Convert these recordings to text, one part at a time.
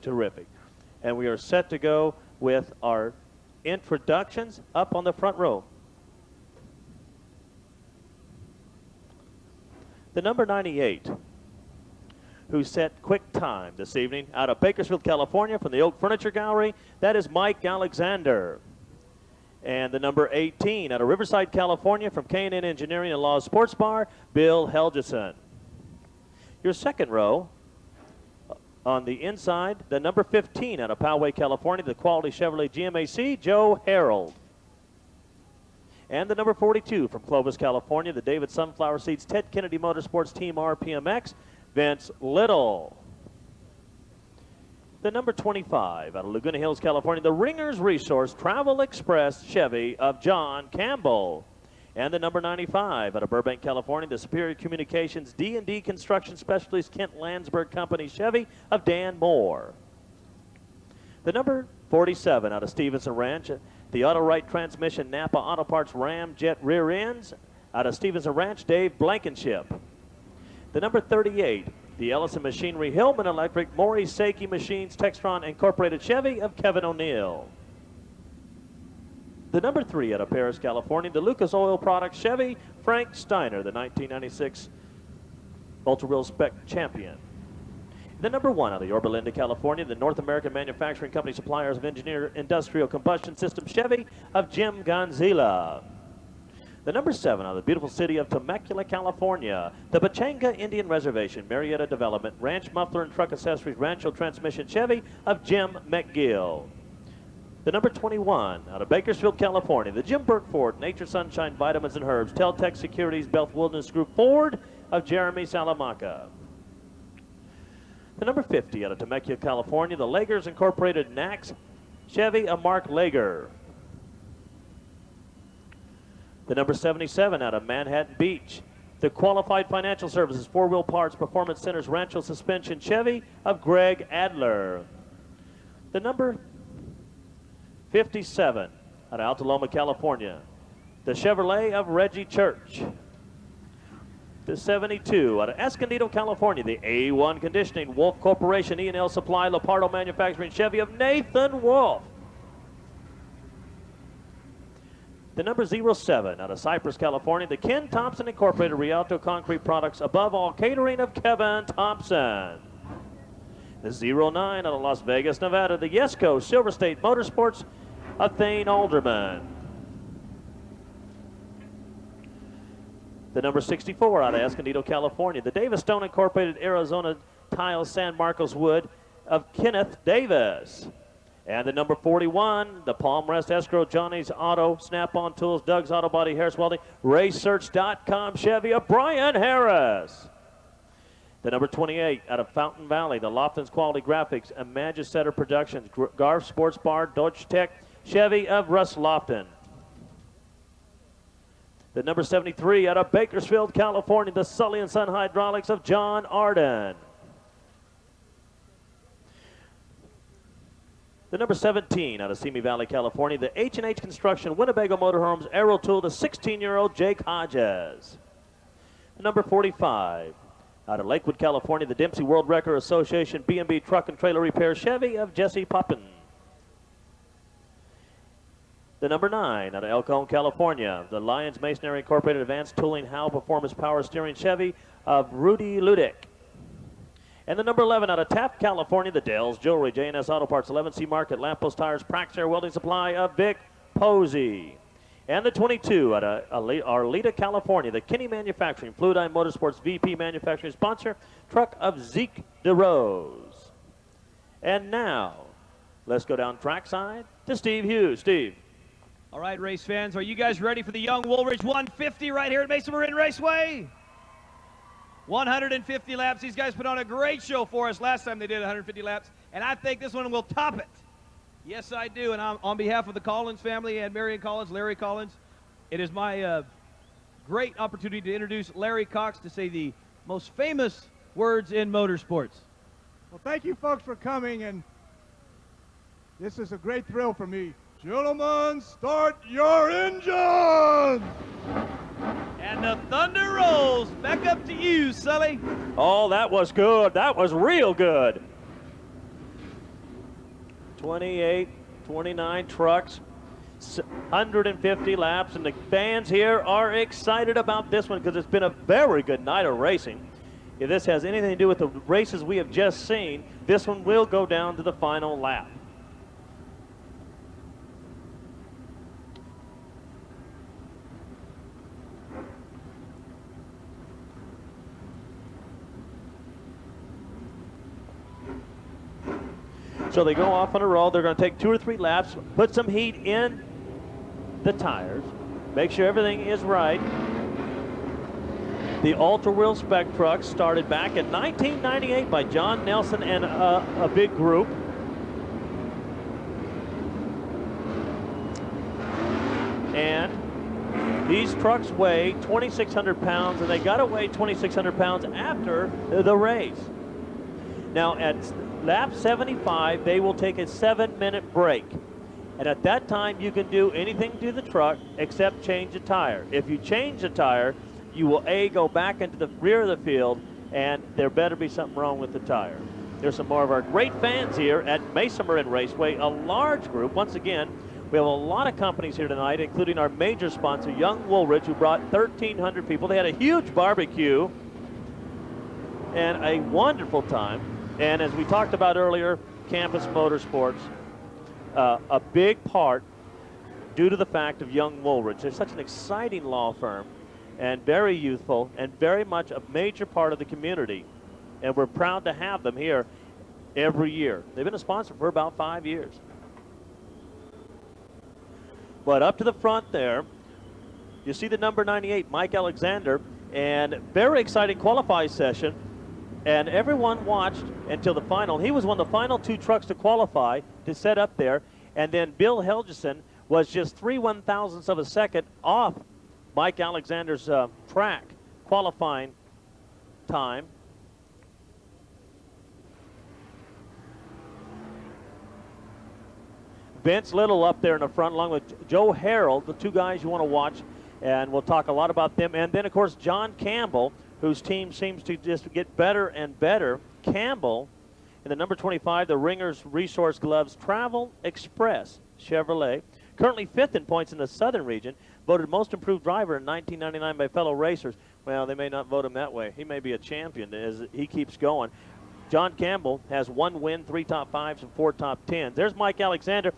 terrific. And we are set to go with our introductions up on the front row. The number 98, who set quick time this evening out of Bakersfield, California from the Oak Furniture Gallery, that is Mike Alexander. And the number 18 out of Riverside, California from K&N Engineering and Law Sports Bar, Bill Helgeson. Your second row, on the inside, the number 15 out of Poway, California, the Quality Chevrolet GMAC, Joe Harold. And the number 42 from Clovis, California, the David Sunflower Seeds Ted Kennedy Motorsports Team RPMX, Vince Little. The number 25 out of Laguna Hills, California, the Ringers Resource Travel Express Chevy of John Campbell. And the number 95 out of Burbank, California, the Superior Communications D&D Construction Specialties Kent Landsberg Company Chevy of Dan Moore. The number 47 out of Stevenson Ranch, the Auto-Right Transmission Napa Auto Parts Ram Jet Rear Ends out of Stevenson Ranch, Dave Blankenship. The number 38, the Ellison Machinery Hillman Electric Maury Seiki Machines Textron Incorporated Chevy of Kevin O'Neill. The number 3 out of Paris, California, the Lucas Oil Products Chevy Frank Steiner, the 1996 Ultra Real Spec Champion. The number 1 out of Yorba Linda, California, the North American Manufacturing Company Suppliers of Engineered Industrial Combustion System Chevy of Jim Gonzila. The number 7 out of the beautiful city of Temecula, California, the Pachanga Indian Reservation, Marietta Development, Ranch Muffler and Truck Accessories, Rancho Transmission Chevy of Jim McGill. The number 21 out of Bakersfield, California, the Jim Burke Ford, Nature Sunshine Vitamins and Herbs, Teltec Securities, Belth Wilderness Group Ford of Jeremy Salamanca. The number 50 out of Temecula, California, the Lagers Incorporated Nax Chevy of Mark Lager. The number 77 out of Manhattan Beach, the Qualified Financial Services, Four-Wheel Parts, Performance Centers, Rancho Suspension Chevy of Greg Adler. The number 57 out of Altaloma, California, the Chevrolet of Reggie Church. The 72 out of Escondido, California, the A1 Conditioning, Wolf Corporation, E&L Supply, Lepardo Manufacturing Chevy of Nathan Wolf. The number 07 out of Cypress, California, the Ken Thompson Incorporated Rialto Concrete Products, Above All Catering of Kevin Thompson. The 09 out of Las Vegas, Nevada, the Yesco Silver State Motorsports of Thane Alderman. The number 64 out of Escondido, California, the Davis Stone Incorporated Arizona Tiles San Marcos Wood of Kenneth Davis. And the number 41, the Palm Rest Escrow, Johnny's Auto, Snap-on Tools, Doug's Auto Body, Harris Welding, RaceSearch.com Chevy of Brian Harris. The number 28 out of Fountain Valley, the Lofton's Quality Graphics, Imagisetter Productions, Garf Sports Bar, Dodge Tech Chevy of Russ Lofton. The number 73 out of Bakersfield, California, the Sully and Son Hydraulics of John Arden. The number 17 out of Simi Valley, California, the H&H Construction Winnebago Motorhomes Aero Tool, the 16-year-old Jake Hodges. The number 45 out of Lakewood, California, the Dempsey World Wrecker Association B&B Truck and Trailer Repair Chevy of Jesse Poppin. The number 9 out of El Cajon, California, the Lyons Masonry Incorporated Advanced Tooling Howe Performance Power Steering Chevy of Rudy Ludick. And the number 11 out of Taft, California, the Dells Jewelry, J&S Auto Parts, 11C Market, Lamppost Tires, Praxair Welding Supply of Vic Posey. And the 22 out of Arleta, California, the Kinney Manufacturing, Fluidine Motorsports VP Manufacturing sponsor, truck of Zeke DeRose. And now, let's go down trackside to Steve Hughes. Steve. All right, race fans, are you guys ready for the Young Woolridge 150 right here at Mesa Marin Raceway? 150 laps. These guys put on a great show for us last time they did 150 laps, and I think this one will top it. Yes, I do, and on behalf of the Collins family and Marion Collins, Larry Collins, it is my great opportunity to introduce Larry Cox to say the most famous words in motorsports. Well, thank you folks for coming, and this is a great thrill for me. Gentlemen, start your engines! And the thunder rolls. Back up to you, Sully. Oh, that was good. That was real good. 28, 29 trucks, 150 laps, and the fans here are excited about this one because it's been a very good night of racing. If this has anything to do with the races we have just seen, this one will go down to the final lap. So they go off on a roll. They're going to take 2 or 3 laps, put some heat in the tires, make sure everything is right. The Ultra Wheel Spec truck started back in 1998 by John Nelson and a big group. And these trucks weigh 2,600 pounds, and they got to weigh 2,600 pounds after the race. Now at lap 75, they will take a 7-minute break. And at that time, you can do anything to the truck except change a tire. If you change a tire, you will go back into the rear of the field, and there better be something wrong with the tire. There's some more of our great fans here at Mesa Marin Raceway, a large group. Once again, we have a lot of companies here tonight, including our major sponsor, Young Woolridge, who brought 1,300 people. They had a huge barbecue and a wonderful time. And as we talked about earlier, Campus Motorsports, a big part due to the fact of Young Woolridge. They're such an exciting law firm and very youthful and very much a major part of the community. And we're proud to have them here every year. They've been a sponsor for about 5 years. But up to the front there, you see the number 98, Mike Alexander, and very exciting qualifying session. And everyone watched until the final. He was one of the final 2 trucks to qualify to set up there. And then Bill Helgeson was just 3/1,000ths of a second off Mike Alexander's track qualifying time. Vince Little up there in the front along with Joe Harrell, the 2 guys you want to watch. And we'll talk a lot about them. And then, of course, John Campbell, whose team seems to just get better and better. Campbell, in the number 25, the Ringers Resource Gloves Travel Express Chevrolet, currently 5th in points in the Southern region, voted most improved driver in 1999 by fellow racers. Well, they may not vote him that way. He may be a champion as he keeps going. John Campbell has 1 win, 3 top 5s, and 4 top 10s. There's Mike Alexander.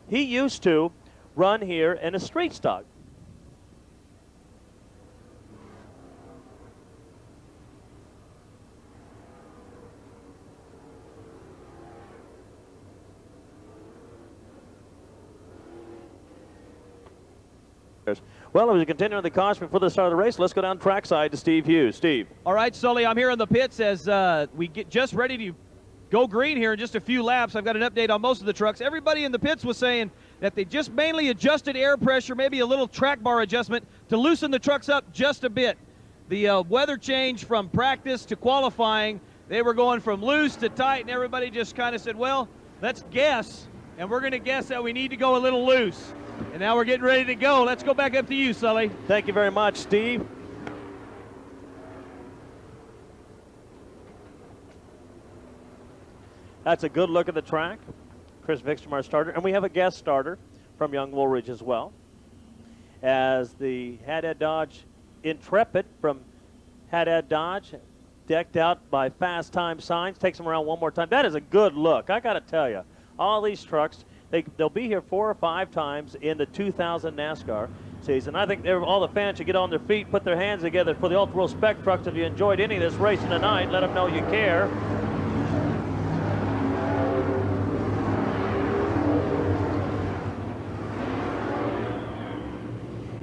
He used to run here in a street stock. Well, as we continue on the caution before the start of the race, let's go down trackside to Steve Hughes. Steve. All right, Sully, I'm here in the pits as we get just ready to go green here in just a few laps. I've got an update on most of the trucks. Everybody in the pits was saying that they just mainly adjusted air pressure, maybe a little track bar adjustment to loosen the trucks up just a bit. The weather change from practice to qualifying, they were going from loose to tight, and everybody just kind of said, well, let's guess, and we're going to guess that we need to go a little loose. And now we're getting ready to go. Let's go back up to you, Sully. Thank you very much, Steve. That's a good look at the track. Chris Vikstrom, our starter. And we have a guest starter from Young Woolridge as well. As the Haddad Dodge Intrepid from Haddad Dodge, decked out by fast time signs, takes them around one more time. That is a good look. I got to tell you, all these trucks, they'll be here 4 or 5 times in the 2000 NASCAR season. I think all the fans should get on their feet, put their hands together for the Ultra World Spec trucks. If you enjoyed any of this racing tonight, let them know you care.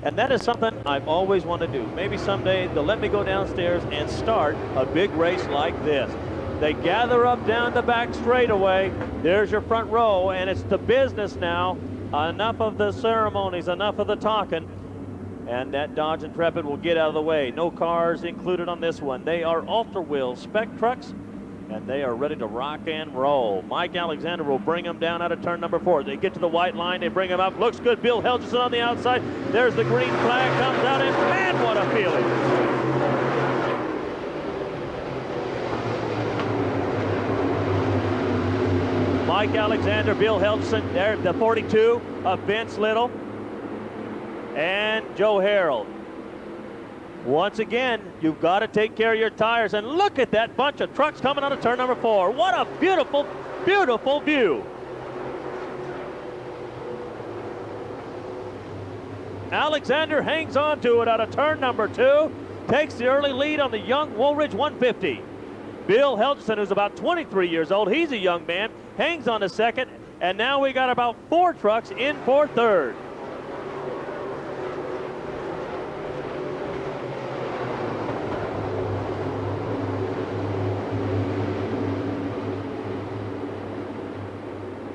And that is something I've always wanted to do. Maybe someday they'll let me go downstairs and start a big race like this. They gather up down the back straightaway. There's your front row, and it's the business now. Enough of the ceremonies, enough of the talking. And that Dodge Intrepid will get out of the way. No cars included on this one. They are Ultra Wheel Spec trucks, and they are ready to rock and roll. Mike Alexander will bring them down out of turn number 4. They get to the white line. They bring them up. Looks good. Bill Helgeson on the outside. There's the green flag. Comes out, and man, what a feeling. Mike Alexander, Bill Helgeson, there the 42 of Vince Little, and Joe Harold. Once again, you've got to take care of your tires, and look at that bunch of trucks coming out of turn number 4. What a beautiful, beautiful view. Alexander hangs on to it out of turn number 2, takes the early lead on the young Woolridge 150. Bill Helgeson, who's about 23 years old, he's a young man, hangs on to second, and now we got about 4 trucks in for third.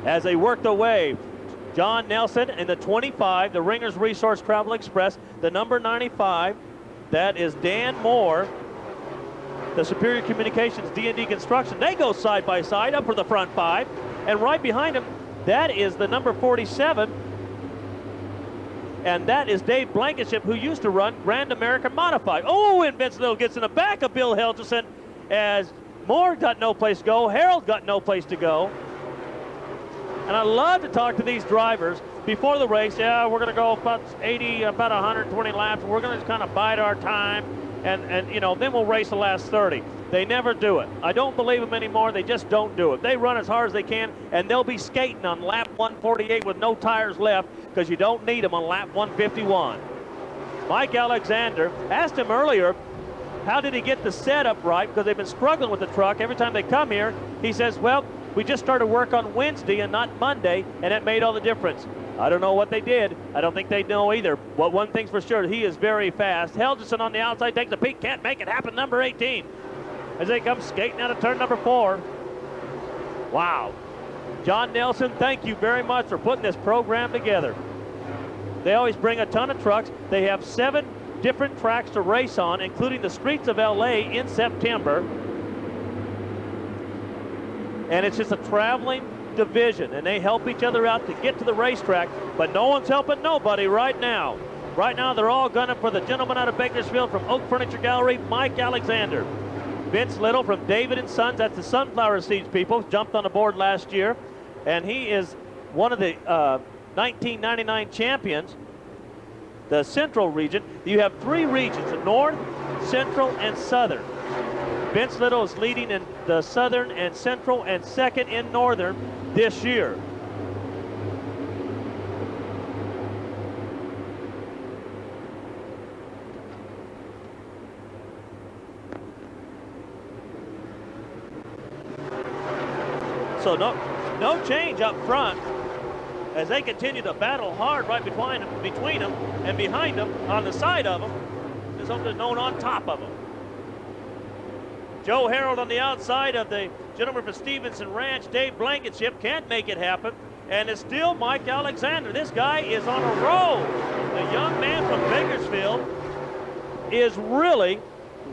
As they work their way, John Nelson in the 25, the Ringers Resource Travel Express, the number 95, that is Dan Moore, the Superior Communications D&D Construction. They go side by side up for the front 5, and right behind them, that is the number 47, and that is Dave Blankenship, who used to run Grand American Modified. Oh, and Vince Little gets in the back of Bill Helgeson as Moore got no place to go, Harold got no place to go. And I love to talk to these drivers before the race. Yeah, we're going to go about 80, about 120 laps. We're going to just kind of bide our time, and you know, then we'll race the last 30. They never do it. I don't believe them anymore. They just don't do it. They run as hard as they can, and they'll be skating on lap 148 with no tires left because you don't need them on lap 151. Mike Alexander, asked him earlier, how did he get the setup right? Because they've been struggling with the truck every time they come here. He says, well, we just started work on Wednesday and not Monday, and it made all the difference. I don't know what they did. I don't think they know either. But one thing's for sure, he is very fast. Helgeson on the outside takes a peek, can't make it happen, number 18. As they come skating out of turn number 4. Wow. John Nelson, thank you very much for putting this program together. They always bring a ton of trucks. They have 7 different tracks to race on, including the streets of LA in September. And it's just a traveling division, and they help each other out to get to the racetrack, but no one's helping nobody right now. Right now, they're all gunning for the gentleman out of Bakersfield from Oak Furniture Gallery, Mike Alexander. Vince Little from David & Sons, that's the Sunflower Seeds people, jumped on the board last year, and he is one of the 1999 champions, the Central region. You have 3 regions, the North, Central, and Southern. Vince Little is leading in the Southern and Central and second in Northern this year. So no change up front as they continue to battle hard right between them and behind them on the side of them. There's something known on top of them. Joe Harold on the outside of the gentleman from Stevenson Ranch, Dave Blankenship, can't make it happen. And it's still Mike Alexander. This guy is on a roll. The young man from Bakersfield is really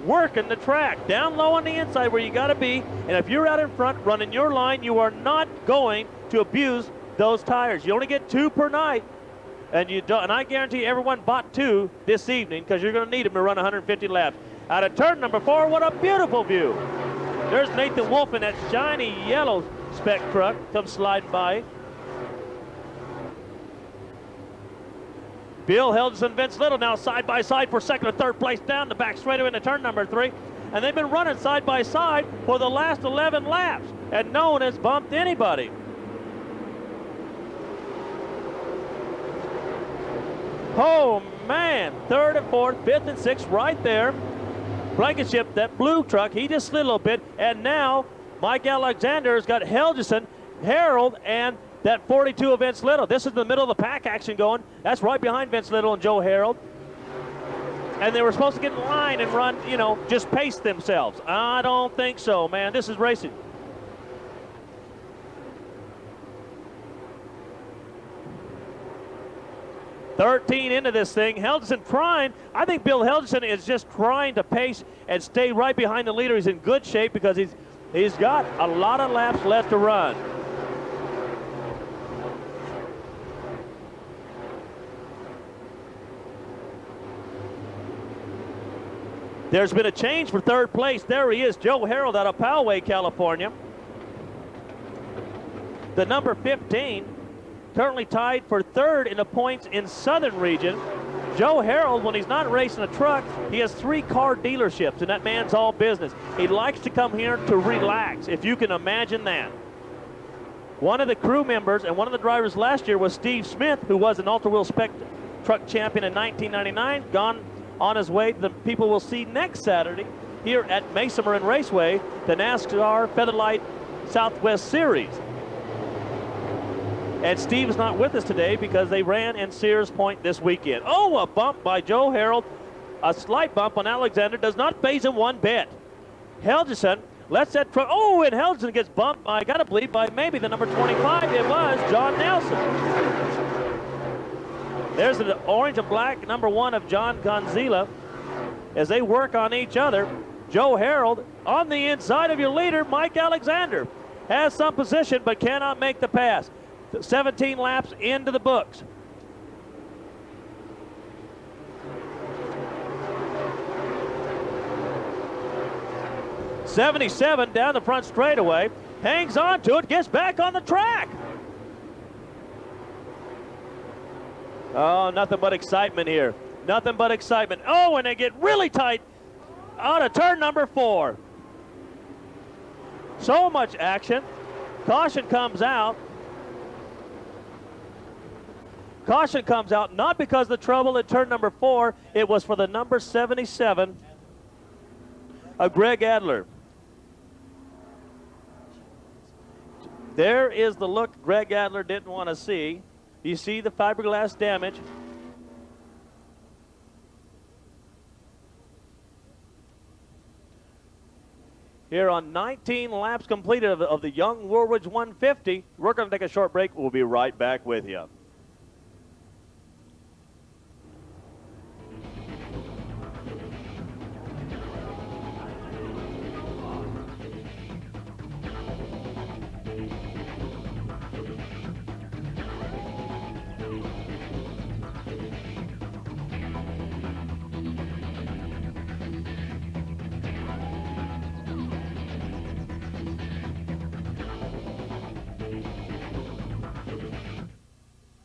working the track. Down low on the inside where you got to be. And if you're out in front running your line, you are not going to abuse those tires. You only get 2 per night. And you don't, and I guarantee everyone bought 2 this evening because you're going to need them to run 150 laps. Out of turn number 4, what a beautiful view. There's Nathan Wolf in that shiny yellow Spec truck comes sliding by. Bill Helgeson, Vince Little now side by side for second or third place down the back straightaway into turn number 3. And they've been running side by side for the last 11 laps, and no one has bumped anybody. Oh man, 3rd and 4th, 5th and 6th right there. Blankenship, that blue truck, he just slid a little bit, and now Mike Alexander's got Helgeson, Harold, and that 42 of Vince Little. This is the middle of the pack action going. That's right behind Vince Little and Joe Harold. And they were supposed to get in line and run, you know, just pace themselves. I don't think so, man. This is racing. $13 into this thing. Helgeson trying. I think Bill Helgeson is just trying to pace and stay right behind the leader. He's in good shape because he's got a lot of laps left to run. There's been a change for 3rd place. There he is, Joe Harold out of Poway, California. The number 15, currently tied for third in the points in Southern Region. Joe Harold, when he's not racing a truck, he has 3 car dealerships, and that man's all business. He likes to come here to relax, if you can imagine that. One of the crew members and one of the drivers last year was Steve Smith, who was an Ultra-Wheel Spec truck champion in 1999, gone on his way to the people we'll see next Saturday here at Mesa Marin Raceway, the NASCAR Featherlight Southwest Series. And Steve is not with us today because they ran in Sears Point this weekend. Oh, a bump by Joe Harold. A slight bump on Alexander does not faze him one bit. Helgeson lets that truck, oh, and Helgeson gets bumped, I gotta believe, by maybe the number 25. It was John Nelson. There's the orange and black number 1 of John Gonzila as they work on each other. Joe Harold on the inside of your leader, Mike Alexander, has some position but cannot make the pass. 17 laps into the books. '77 down the front straightaway, hangs on to it, gets back on the track. Oh, nothing but excitement here. Nothing but excitement. Oh, and they get really tight out of turn number 4. So much action. Caution comes out. Caution comes out, not because of the trouble at turn number 4. It was for the number 77 of Greg Adler. There is the look Greg Adler didn't want to see. You see the fiberglass damage. Here on 19 laps completed of the Young Woolridge 150. We're going to take a short break. We'll be right back with you.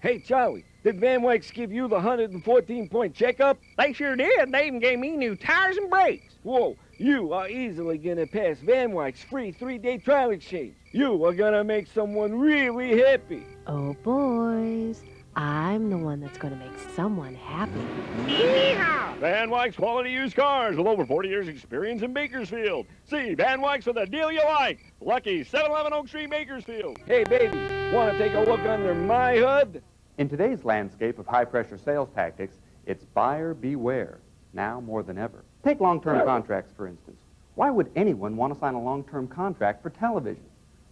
Hey, Charlie, did Van Wykes give you the 114-point checkup? They sure did. They even gave me new tires and brakes. Whoa, you are easily going to pass Van Wykes' free 3-day trial exchange. You are going to make someone really happy. Oh, boys, I'm the one that's going to make someone happy. Yeehaw! Van Wykes Quality Used Cars with over 40 years experience in Bakersfield. See Van Wykes for the deal you like. Lucky 711 Oak Street, Bakersfield. Hey, baby, want to take a look under my hood? In today's landscape of high-pressure sales tactics, it's buyer beware, now more than ever. Take long-term contracts, for instance. Why would anyone want to sign a long-term contract for television?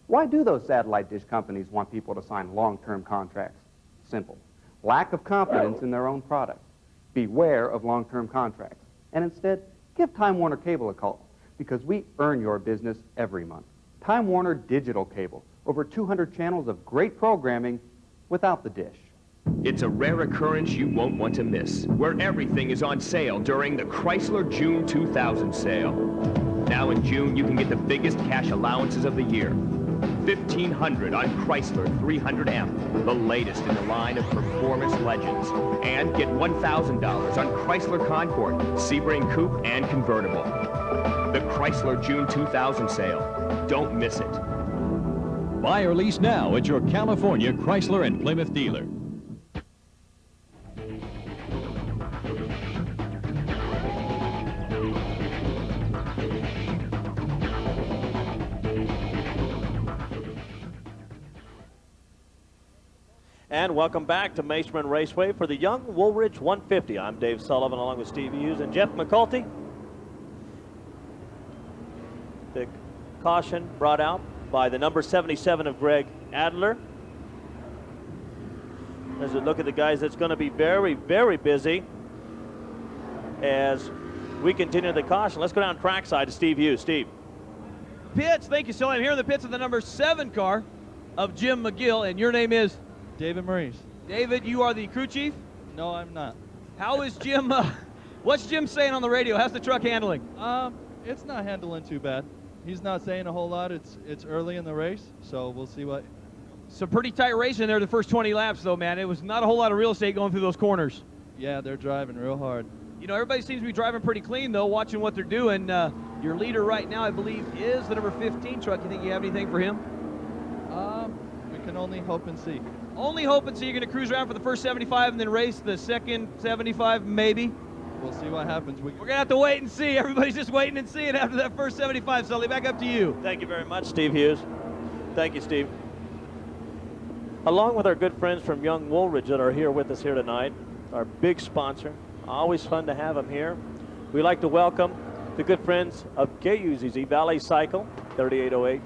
Why do those satellite dish companies want people to sign long-term contracts? Simple. Lack of confidence in their own product. Beware of long-term contracts. And instead, give Time Warner Cable a call, because we earn your business every month. Time Warner Digital Cable. Over 200 channels of great programming without the dish. It's a rare occurrence you won't want to miss, where everything is on sale during the Chrysler June 2000 sale. Now in June, you can get the biggest cash allowances of the year. $1,500 on Chrysler 300M, the latest in the line of performance legends. And get $1,000 on Chrysler Concord, Sebring Coupe, and Convertible. The Chrysler June 2000 sale. Don't miss it. Buy or lease now at your California Chrysler and Plymouth dealer. And welcome back to Mesa Marin Raceway for the Young Woolridge 150. I'm Dave Sullivan along with Steve Hughes and Jeff McCulty. The caution brought out by the number 77 of Greg Adler. As we look at the guys, that's going to be very, very busy as we continue the caution. Let's go down trackside to Steve Hughes. Steve. Pits, thank you, Sully. I'm here in the pits of the number 7 car of Jim McGill, and your name is? David Maurice. David, you are the crew chief? No, I'm not. How is Jim, what's Jim saying on the radio? How's the truck handling? It's not handling too bad. He's not saying a whole lot. It's early in the race, so we'll see Some pretty tight racing there the first 20 laps, though, man. It was not a whole lot of real estate going through those corners. Yeah, they're driving real hard. You know, everybody seems to be driving pretty clean, though, watching what they're doing. Your leader right now, I believe, is the number 15 truck. You think you have anything for him? We can only hope and see. Only hope and see. You're going to cruise around for the first 75 and then race the second 75, maybe? We'll see what happens. We're going to have to wait and see. Everybody's just waiting and seeing after that first 75. Sully, back up to you. Thank you very much, Steve Hughes. Thank you, Steve. Along with our good friends from Young Woolridge that are here with us here tonight, our big sponsor. Always fun to have them here. We'd like to welcome the good friends of KUZZ Valley Cycle, 3808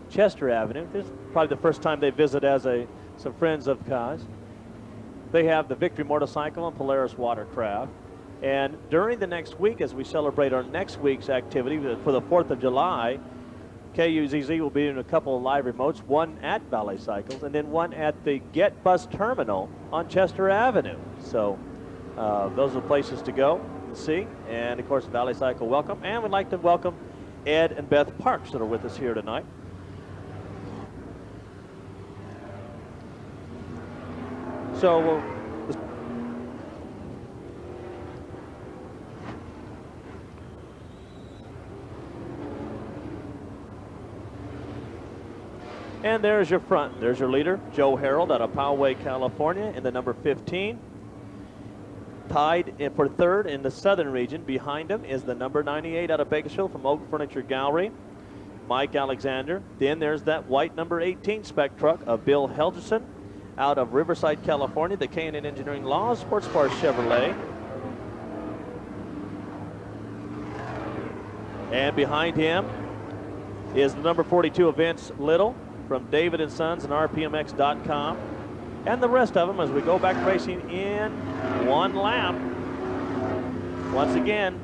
Chester Avenue. This is probably the first time they visit as some friends of Kaz. They have the Victory Motorcycle and Polaris Watercraft. And during the next week, as we celebrate our next week's activity for the 4th of July, KUZZ will be in a couple of live remotes, one at Valley Cycles and then one at the Get Bus Terminal on Chester Avenue. So those are the places to go and see. And of course, Valley Cycle welcome. And we'd like to welcome Ed and Beth Parks that are with us here tonight. So and there's your front. There's your leader, Joe Harold out of Poway, California, in the number 15. Tied in for third in the southern region. Behind him is the number 98 out of Bakersfield from Oak Furniture Gallery, Mike Alexander. Then there's that white number 18 spec truck of Bill Helgerson out of Riverside, California, the K&N Engineering Law Sports Bar Chevrolet. And behind him is the number 42 of Vince Little from David & Sons and RPMX.com. And the rest of them as we go back racing in one lap. Once again,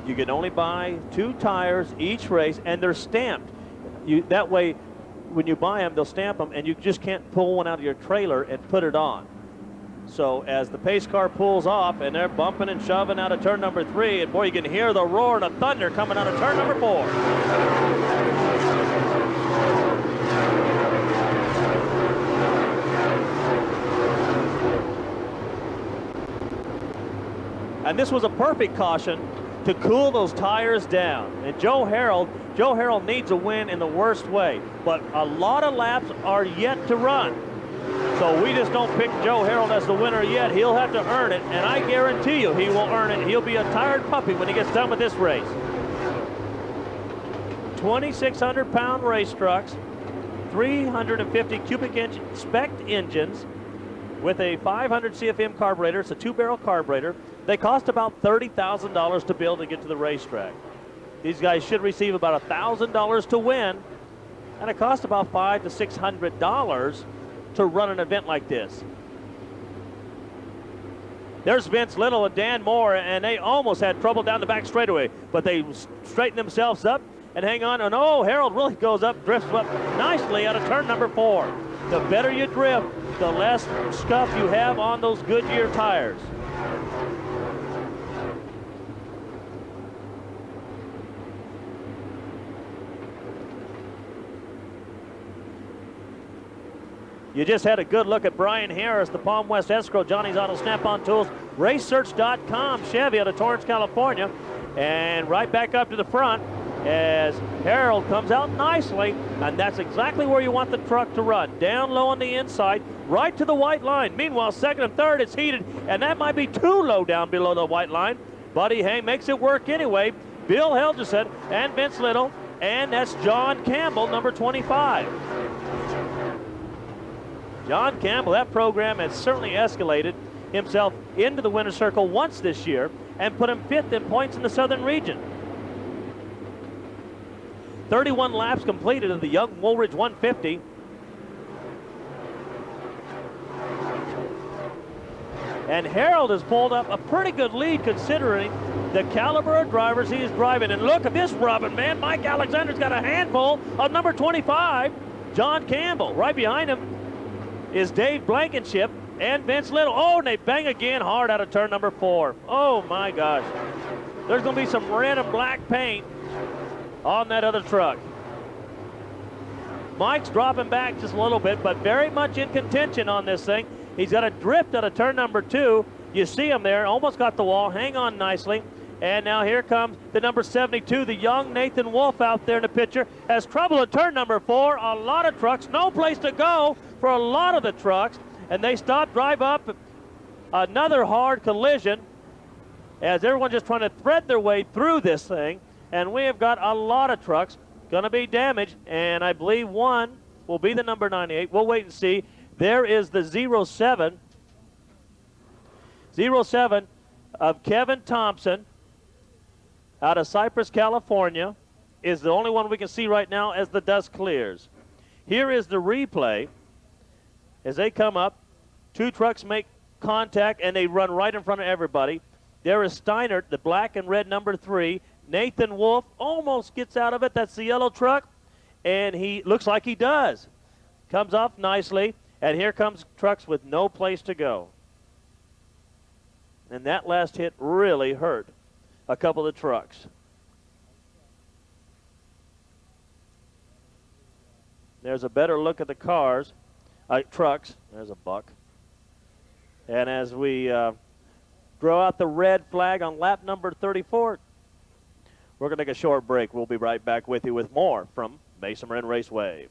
you can only buy 2 tires each race, and they're stamped. That way, when you buy them, they'll stamp them, and you just can't pull one out of your trailer and put it on. So as the pace car pulls off, and they're bumping and shoving out of turn number 3, and boy, you can hear the roar and the thunder coming out of turn number 4. And this was a perfect caution to cool those tires down. And Joe Harold needs a win in the worst way, but a lot of laps are yet to run. So we just don't pick Joe Harold as the winner yet. He'll have to earn it, and I guarantee you he will earn it. He'll be a tired puppy when he gets done with this race. 2,600-pound race trucks, 350 cubic inch spec engines with a 500 CFM carburetor. It's a 2-barrel carburetor. They cost about $30,000 to build and get to the racetrack. These guys should receive about $1,000 to win, and it costs about $500 to $600 to run an event like this. There's Vince Little and Dan Moore, and they almost had trouble down the back straightaway, but they straighten themselves up and hang on. And oh, Harold really goes up, drifts up nicely out of turn number 4. The better you drift, the less scuff you have on those Goodyear tires. You just had a good look at Brian Harris, the Palm West Escrow, Johnny's Auto Snap-on Tools, RaceSearch.com, Chevy out of Torrance, California. And right back up to the front as Harold comes out nicely, and that's exactly where you want the truck to run. Down low on the inside, right to the white line. Meanwhile, second and third, it's heated, and that might be too low down below the white line. Buddy Hay makes it work anyway. Bill Helgerson and Vince Little, and that's John Campbell, number 25. John Campbell, that program has certainly escalated himself into the winner's circle once this year and put him 5th in points in the Southern region. 31 laps completed of the Young Woolridge 150. And Harold has pulled up a pretty good lead considering the caliber of drivers he is driving. And look at this rubbing, man. Mike Alexander's got a handful of number 25, John Campbell. Right behind him is Dave Blankenship and Vince Little. Oh, and they bang again hard out of turn number 4. Oh my gosh. There's going to be some red and black paint on that other truck. Mike's dropping back just a little bit, but very much in contention on this thing. He's got a drift out of turn number 2. You see him there, almost got the wall, hang on nicely. And now here comes the number 72, the young Nathan Wolf out there in the picture. Has trouble at turn number 4. A lot of trucks, no place to go for a lot of the trucks. And they stop, drive up. Another hard collision as everyone just trying to thread their way through this thing. And we have got a lot of trucks going to be damaged. And I believe one will be the number 98. We'll wait and see. There is the 07. 07 of Kevin Thompson out of Cypress, California, is the only one we can see right now as the dust clears. Here is the replay. As they come up, 2 trucks make contact and they run right in front of everybody. There is Steiner, the black and red number 3. Nathan Wolf almost gets out of it. That's the yellow truck. And he looks like he does. Comes off nicely. And here comes trucks with no place to go. And that last hit really hurt a couple of trucks. There's a better look at the cars, trucks. There's a buck. And as we throw out the red flag on lap number 34, we're going to take a short break. We'll be right back with you with more from Mesa Marin Raceway.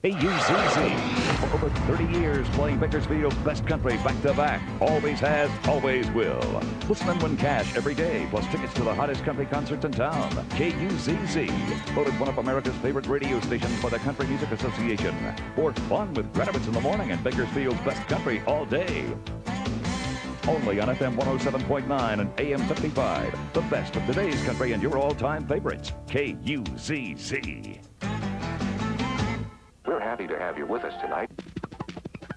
KUZZ. For over 30 years playing Bakersfield's best country back-to-back. Always has, always will. Listen and win cash every day, plus tickets to the hottest country concerts in town. KUZZ. Voted one of America's favorite radio stations by the Country Music Association. For fun with Graduates in the morning and Bakersfield's best country all day. Only on FM 107.9 and AM 55. The best of today's country and your all-time favorites. KUZZ. We're happy to have you with us tonight.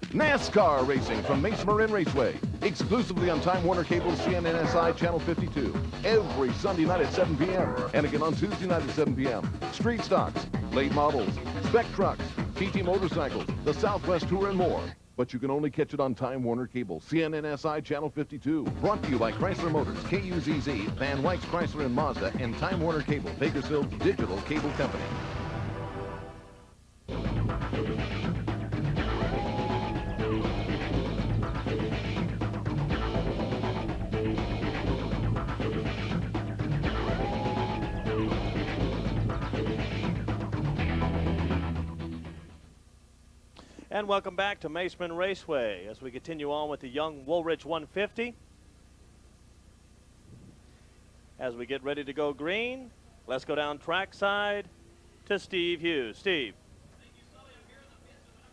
NASCAR racing from Mesa Marin Raceway. Exclusively on Time Warner Cable's CNNSI Channel 52. Every Sunday night at 7 p.m. And again on Tuesday night at 7 p.m. Street stocks, late models, spec trucks, TT motorcycles, the Southwest Tour, and more. But you can only catch it on Time Warner Cable, CNNSI Channel 52. Brought to you by Chrysler Motors, KUZZ, Van Wyck's Chrysler and Mazda, and Time Warner Cable, Bakersfield's digital cable company. And welcome back to Mesa Marin Raceway as we continue on with the young Woolridge 150. As we get ready to go green, let's go down trackside to Steve Hughes. Steve.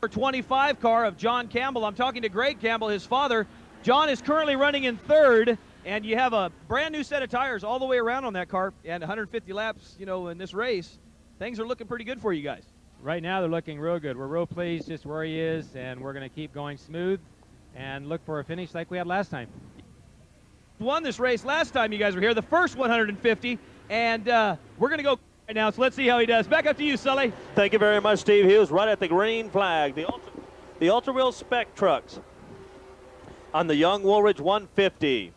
Number 25 car of John Campbell. I'm talking to Greg Campbell, his father. John is currently running in 3rd, and you have a brand new set of tires all the way around on that car, and 150 laps, you know, in this race. Things are looking pretty good for you guys. Right now, they're looking real good. We're real pleased just where he is, and we're going to keep going smooth and look for a finish like we had last time. Won this race last time you guys were here, the first 150, and we're going to go right now, so let's see how he does. Back up to you, Sully. Thank you very much, Steve Hughes. Right at the green flag, the Ultra Wheel Spec trucks on the young Woolridge 150.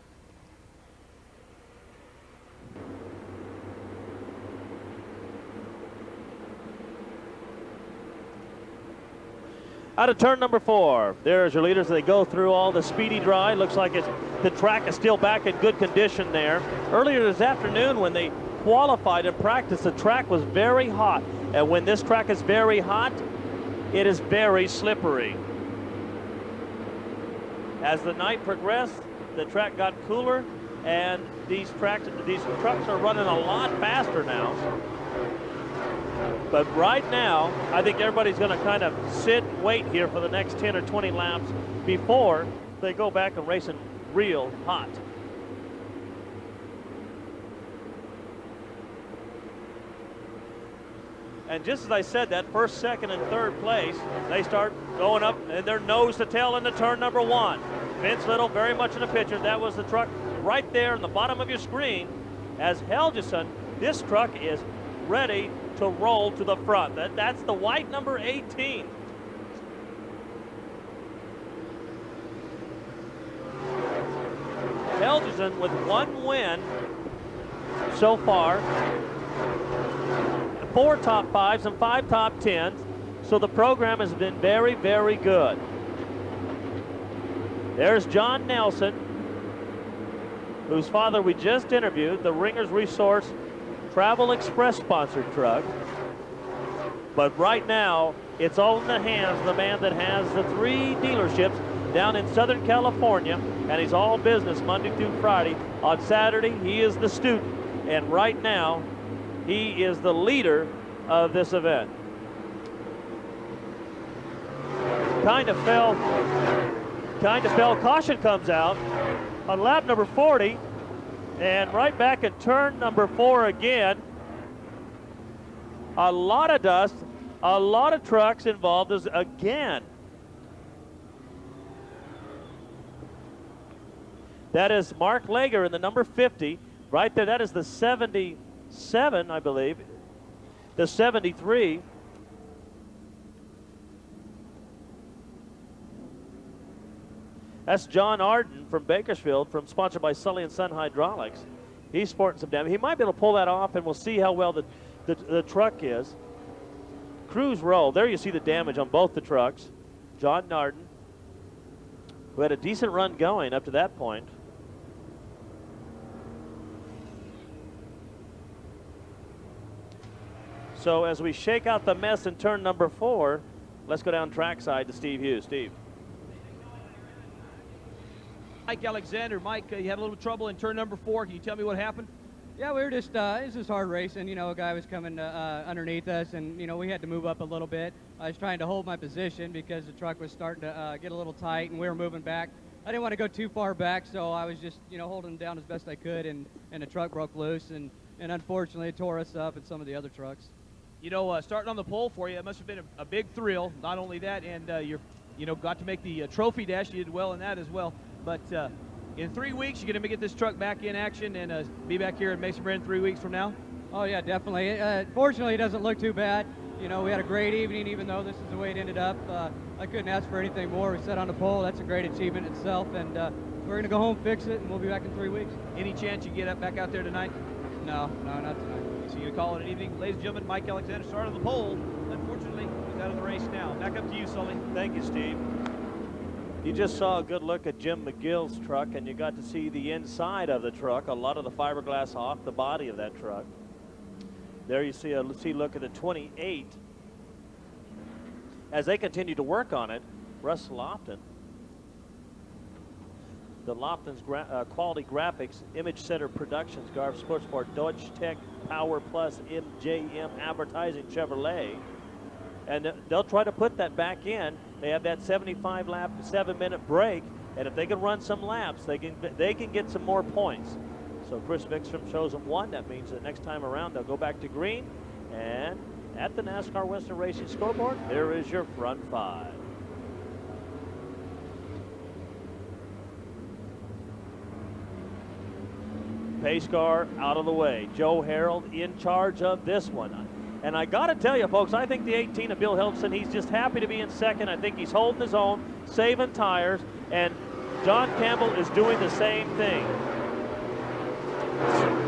Out of turn number 4, there's your leaders. They go through all the speedy dry. Looks like the track is still back in good condition there. Earlier this afternoon when they qualified and practiced, the track was very hot. And when this track is very hot, it is very slippery. As the night progressed, the track got cooler, and these trucks are running a lot faster now. But right now, I think everybody's going to kind of sit and wait here for the next 10 or 20 laps before they go back and racing real hot. And just as I said, that first, second, and third place, they start going up, and they're nose to tail into turn number 1. Vince Little very much in the picture. That was the truck right there in the bottom of your screen. As Helgeson, this truck is ready to roll to the front. That's the white number 18. Helgeson with 1 win so far, 4 top 5s and 5 top 10s. So the program has been very, very good. There's John Nelson, whose father we just interviewed, the Ringers Resource Travel Express sponsored truck. But right now, it's all in the hands of the man that has the 3 dealerships down in Southern California, and he's all business Monday through Friday. On Saturday, he is the student, and right now, he is the leader of this event. Kind of fell. Caution comes out on lap number 40, and right back in turn number 4 again. A lot of dust, a lot of trucks involved again. That is Mark Lager in the number 50. Right there, that is the 77, I believe. The 73. That's John Arden from Bakersfield, sponsored by Sully and Son Hydraulics. He's sporting some damage. He might be able to pull that off, and we'll see how well the truck is. Cruise roll. There you see the damage on both the trucks. John Arden, who had a decent run going up to that point. So as we shake out the mess in turn number 4, let's go down trackside to Steve Hughes. Steve. Mike Alexander. Mike, you had a little trouble in turn number 4. Can you tell me what happened? Yeah, we were just, it was just hard racing. You know, a guy was coming underneath us, and, you know, we had to move up a little bit. I was trying to hold my position because the truck was starting to get a little tight, and we were moving back. I didn't want to go too far back, so I was just, you know, holding him down as best I could, and the truck broke loose, and unfortunately it tore us up and some of the other trucks. You know, starting on the pole for you, it must have been a big thrill. Not only that, and you know, got to make the trophy dash. You did well in that as well. But in 3 weeks, you're going to get this truck back in action and be back here in Mesa Marin 3 weeks from now? Oh, yeah, definitely. Fortunately, it doesn't look too bad. You know, we had a great evening, even though this is the way it ended up. I couldn't ask for anything more. We set on the pole. That's a great achievement itself. And we're going to go home, fix it, and we'll be back in 3 weeks. Any chance you get back out there tonight? No, not tonight. So you're going to call it an evening. Ladies and gentlemen, Mike Alexander started on the pole. Unfortunately, he's out of the race now. Back up to you, Sully. Thank you, Steve. You just saw a good look at Jim McGill's truck, and you got to see the inside of the truck, a lot of the fiberglass off the body of that truck. There you see a look at the 28. As they continue to work on it, Russ Lofton, the Lofton's Quality Graphics, Image Center Productions, Garf Sportsport, Dodge Tech, Power Plus, MJM Advertising Chevrolet. And they'll try to put that back in. They have that 75 lap, 7-minute break, and if they can run some laps, they can get some more points. So Chris Vikstrom shows them 1. That means that next time around they'll go back to green. And at the NASCAR Western Racing scoreboard, there is your front 5. Pace car out of the way. Joe Harold in charge of this one. And I got to tell you, folks, I think the 18 of Bill Helgeson, he's just happy to be in second. I think he's holding his own, saving tires, and John Campbell is doing the same thing.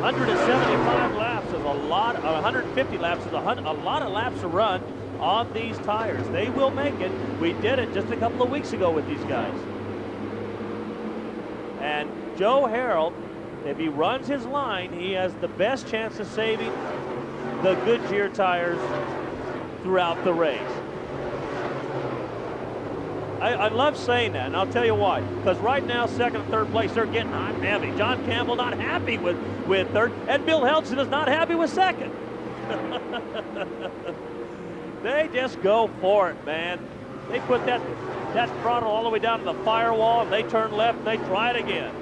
175 laps is a lot, 150 laps is a lot of laps to run on these tires. They will make it. We did it just a couple of weeks ago with these guys. And Joe Harold, if he runs his line, he has the best chance of saving the Goodyear tires throughout the race. I love saying that, and I'll tell you why. Because right now, second and third place, they're getting hot and heavy. John Campbell not happy with third, and Bill Helgeson is not happy with second. They just go for it, man. They put that throttle all the way down to the firewall, and they turn left, and they try it again.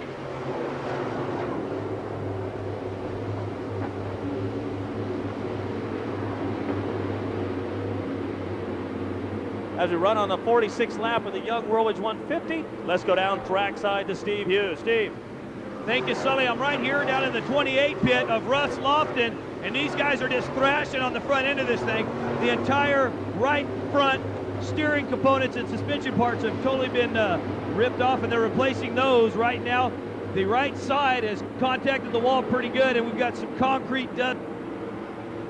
as we run on the 46th lap of the Young Whirlwind 150. Let's go down trackside to Steve Hughes. Steve. Thank you, Sully. I'm right here down in the 28 pit of Russ Lofton, and these guys are just thrashing on the front end of this thing. The entire right front steering components and suspension parts have totally been ripped off, and they're replacing those right now. The right side has contacted the wall pretty good, and we've got some concrete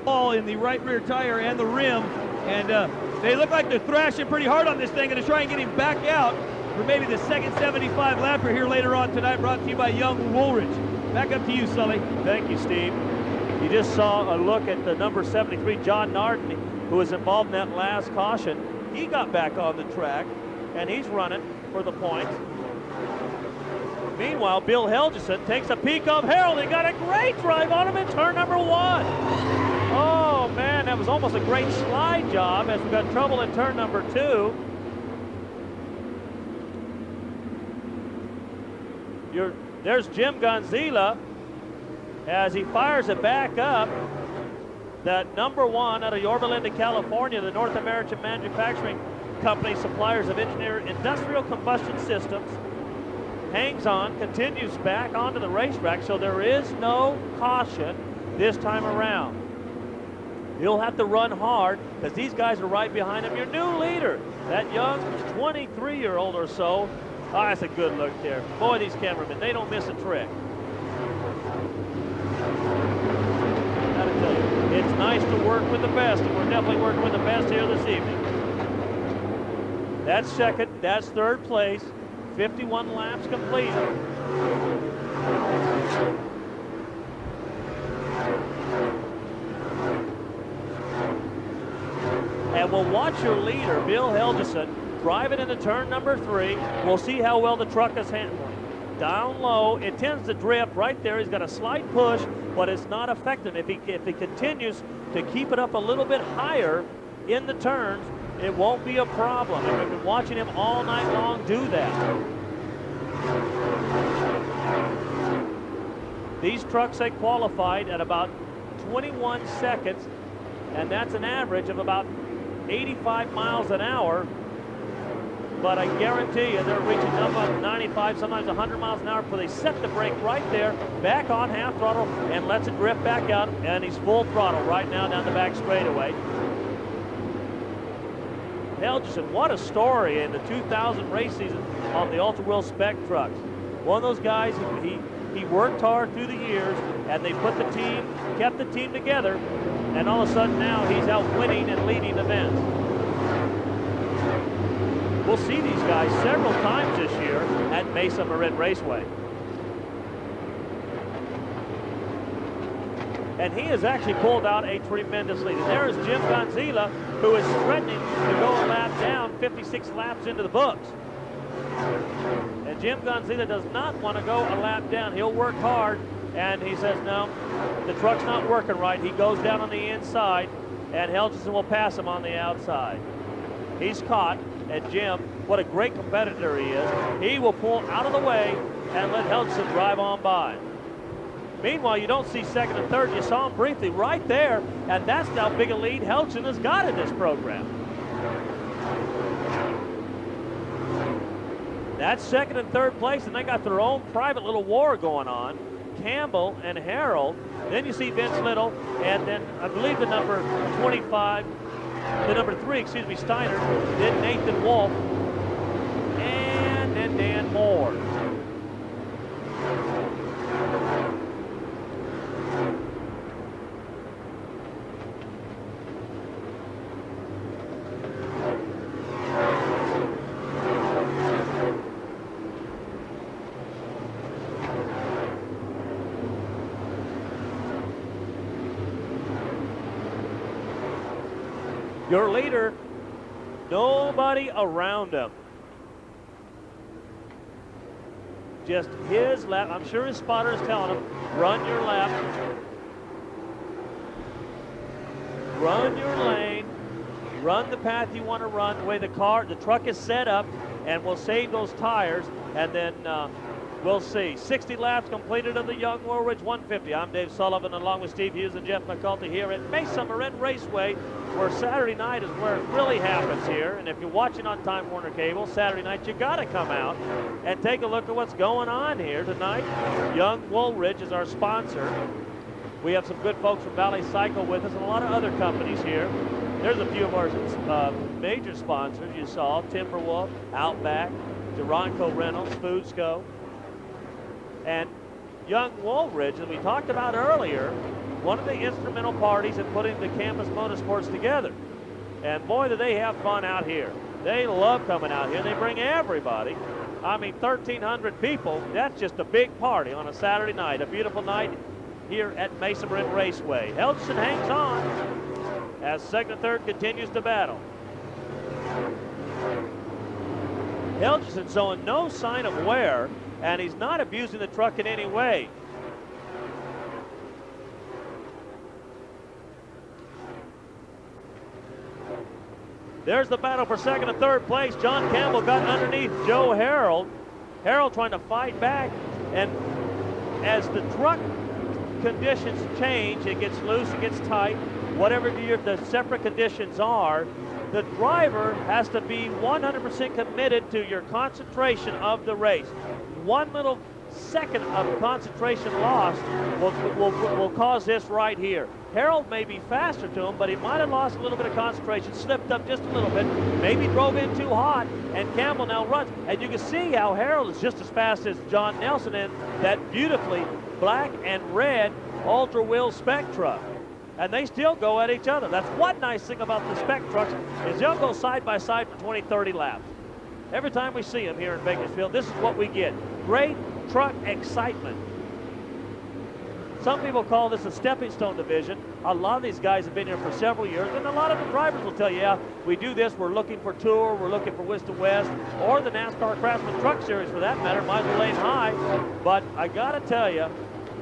wall in the right rear tire and the rim, and they look like they're thrashing pretty hard on this thing and to try and get him back out for maybe the second 75 lapper here later on tonight, brought to you by Young Woolridge. Back up to you, Sully. Thank you, Steve. You just saw a look at the number 73, John Narden, who was involved in that last caution. He got back on the track, and he's running for the points. Meanwhile, Bill Helgeson takes a peek of Harold. He got a great drive on him in turn number 1. Oh, man, that was almost a great slide job as we got trouble in turn number 2. There's Jim Gonzila as he fires it back up. That number 1 out of Yorba Linda, California, the North American Manufacturing Company, suppliers of engineered industrial combustion systems, hangs on, continues back onto the racetrack, so there is no caution this time around. He'll have to run hard because these guys are right behind him. Your new leader, that young 23-year-old or so. Oh, that's a good look there. Boy, these cameramen, they don't miss a trick. Gotta tell you, it's nice to work with the best, and we're definitely working with the best here this evening. That's second, that's third place. 51 laps completed. And we'll watch your leader, Bill Helgeson, drive it into turn number 3. We'll see how well the truck is handling. Down low, it tends to drift right there. He's got a slight push, but it's not effective. If he continues to keep it up a little bit higher in the turns, it won't be a problem. And we've been watching him all night long do that. These trucks, they qualified at about 21 seconds, and that's an average of about 85 miles an hour. But I guarantee you they're reaching up 95, sometimes 100 miles an hour before they set the brake right there, back on half throttle, and lets it drift back out, and he's full throttle right now down the back straightaway. Helgeson, what a story in the 2000 race season on the Ultra Wheel Spec trucks. One of those guys, he worked hard through the years, and they put the team, kept the team together, and all of a sudden now he's out winning and leading events. We'll see these guys several times this year at Mesa Marin Raceway. And he has actually pulled out a tremendous lead. And there is Jim Gonzila, who is threatening to go a lap down, 56 laps into the books. And Jim Gonzila does not want to go a lap down. He'll work hard, and he says, no, the truck's not working right. He goes down on the inside, and Helgeson will pass him on the outside. He's caught, and Jim, what a great competitor he is, he will pull out of the way and let Helgeson drive on by. Meanwhile, you don't see second and third. You saw him briefly right there, and that's how big a lead Helgeson has got in this program. That's second and third place, and they got their own private little war going on. Campbell and Harold. Then you see Vince Little, and then I believe the number 25, the number 3, excuse me, Steiner, then Nathan Wolf, and then Dan Moore. Your leader, nobody around him. Just his lap. I'm sure his spotter is telling him, run your lap. Run your lane. Run the path you want to run, the way the truck is set up, and we'll save those tires, and then we'll see. 60 laps completed of the Young Woolridge 150. I'm Dave Sullivan, along with Steve Hughes and Jeff McCulty here at Mesa Marin Raceway where Saturday night is where it really happens here. And if you're watching on Time Warner Cable, Saturday night, you got to come out and take a look at what's going on here tonight. Young Woolridge is our sponsor. We have some good folks from Valley Cycle with us and a lot of other companies here. There's a few of our major sponsors you saw: Timberwolf, Outback, Duranco Reynolds, Foodsco. And Young Woolridge, as we talked about earlier, one of the instrumental parties in putting the Campus Motorsports together. And boy, do they have fun out here. They love coming out here. They bring everybody. I mean, 1,300 people. That's just a big party on a Saturday night, a beautiful night here at Mesa Marin Raceway. Helgeson hangs on as second and third continues to battle. Helgeson showing no sign of wear, and he's not abusing the truck in any way. There's the battle for second and third place. John Campbell got underneath Joe Harold. Harold trying to fight back, and as the truck conditions change, it gets loose, it gets tight, whatever the separate conditions are, the driver has to be 100% committed to your concentration of the race. One little second of concentration lost will cause this right here. Harold may be faster to him, but he might have lost a little bit of concentration, slipped up just a little bit, maybe drove in too hot, and Campbell now runs. And you can see how Harold is just as fast as John Nelson in that beautifully black and red Ultra Wheel Spec truck. And they still go at each other. That's one nice thing about the Spec trucks is they'll go side by side for 20, 30 laps. Every time we see them here in Bakersfield, this is what we get. Great truck excitement. Some people call this a stepping stone division. A lot of these guys have been here for several years, and a lot of the drivers will tell you, yeah, we do this, we're looking for Tour, we're looking for West to West, or the NASCAR Craftsman Truck Series for that matter, might as well aim high. But I gotta tell you,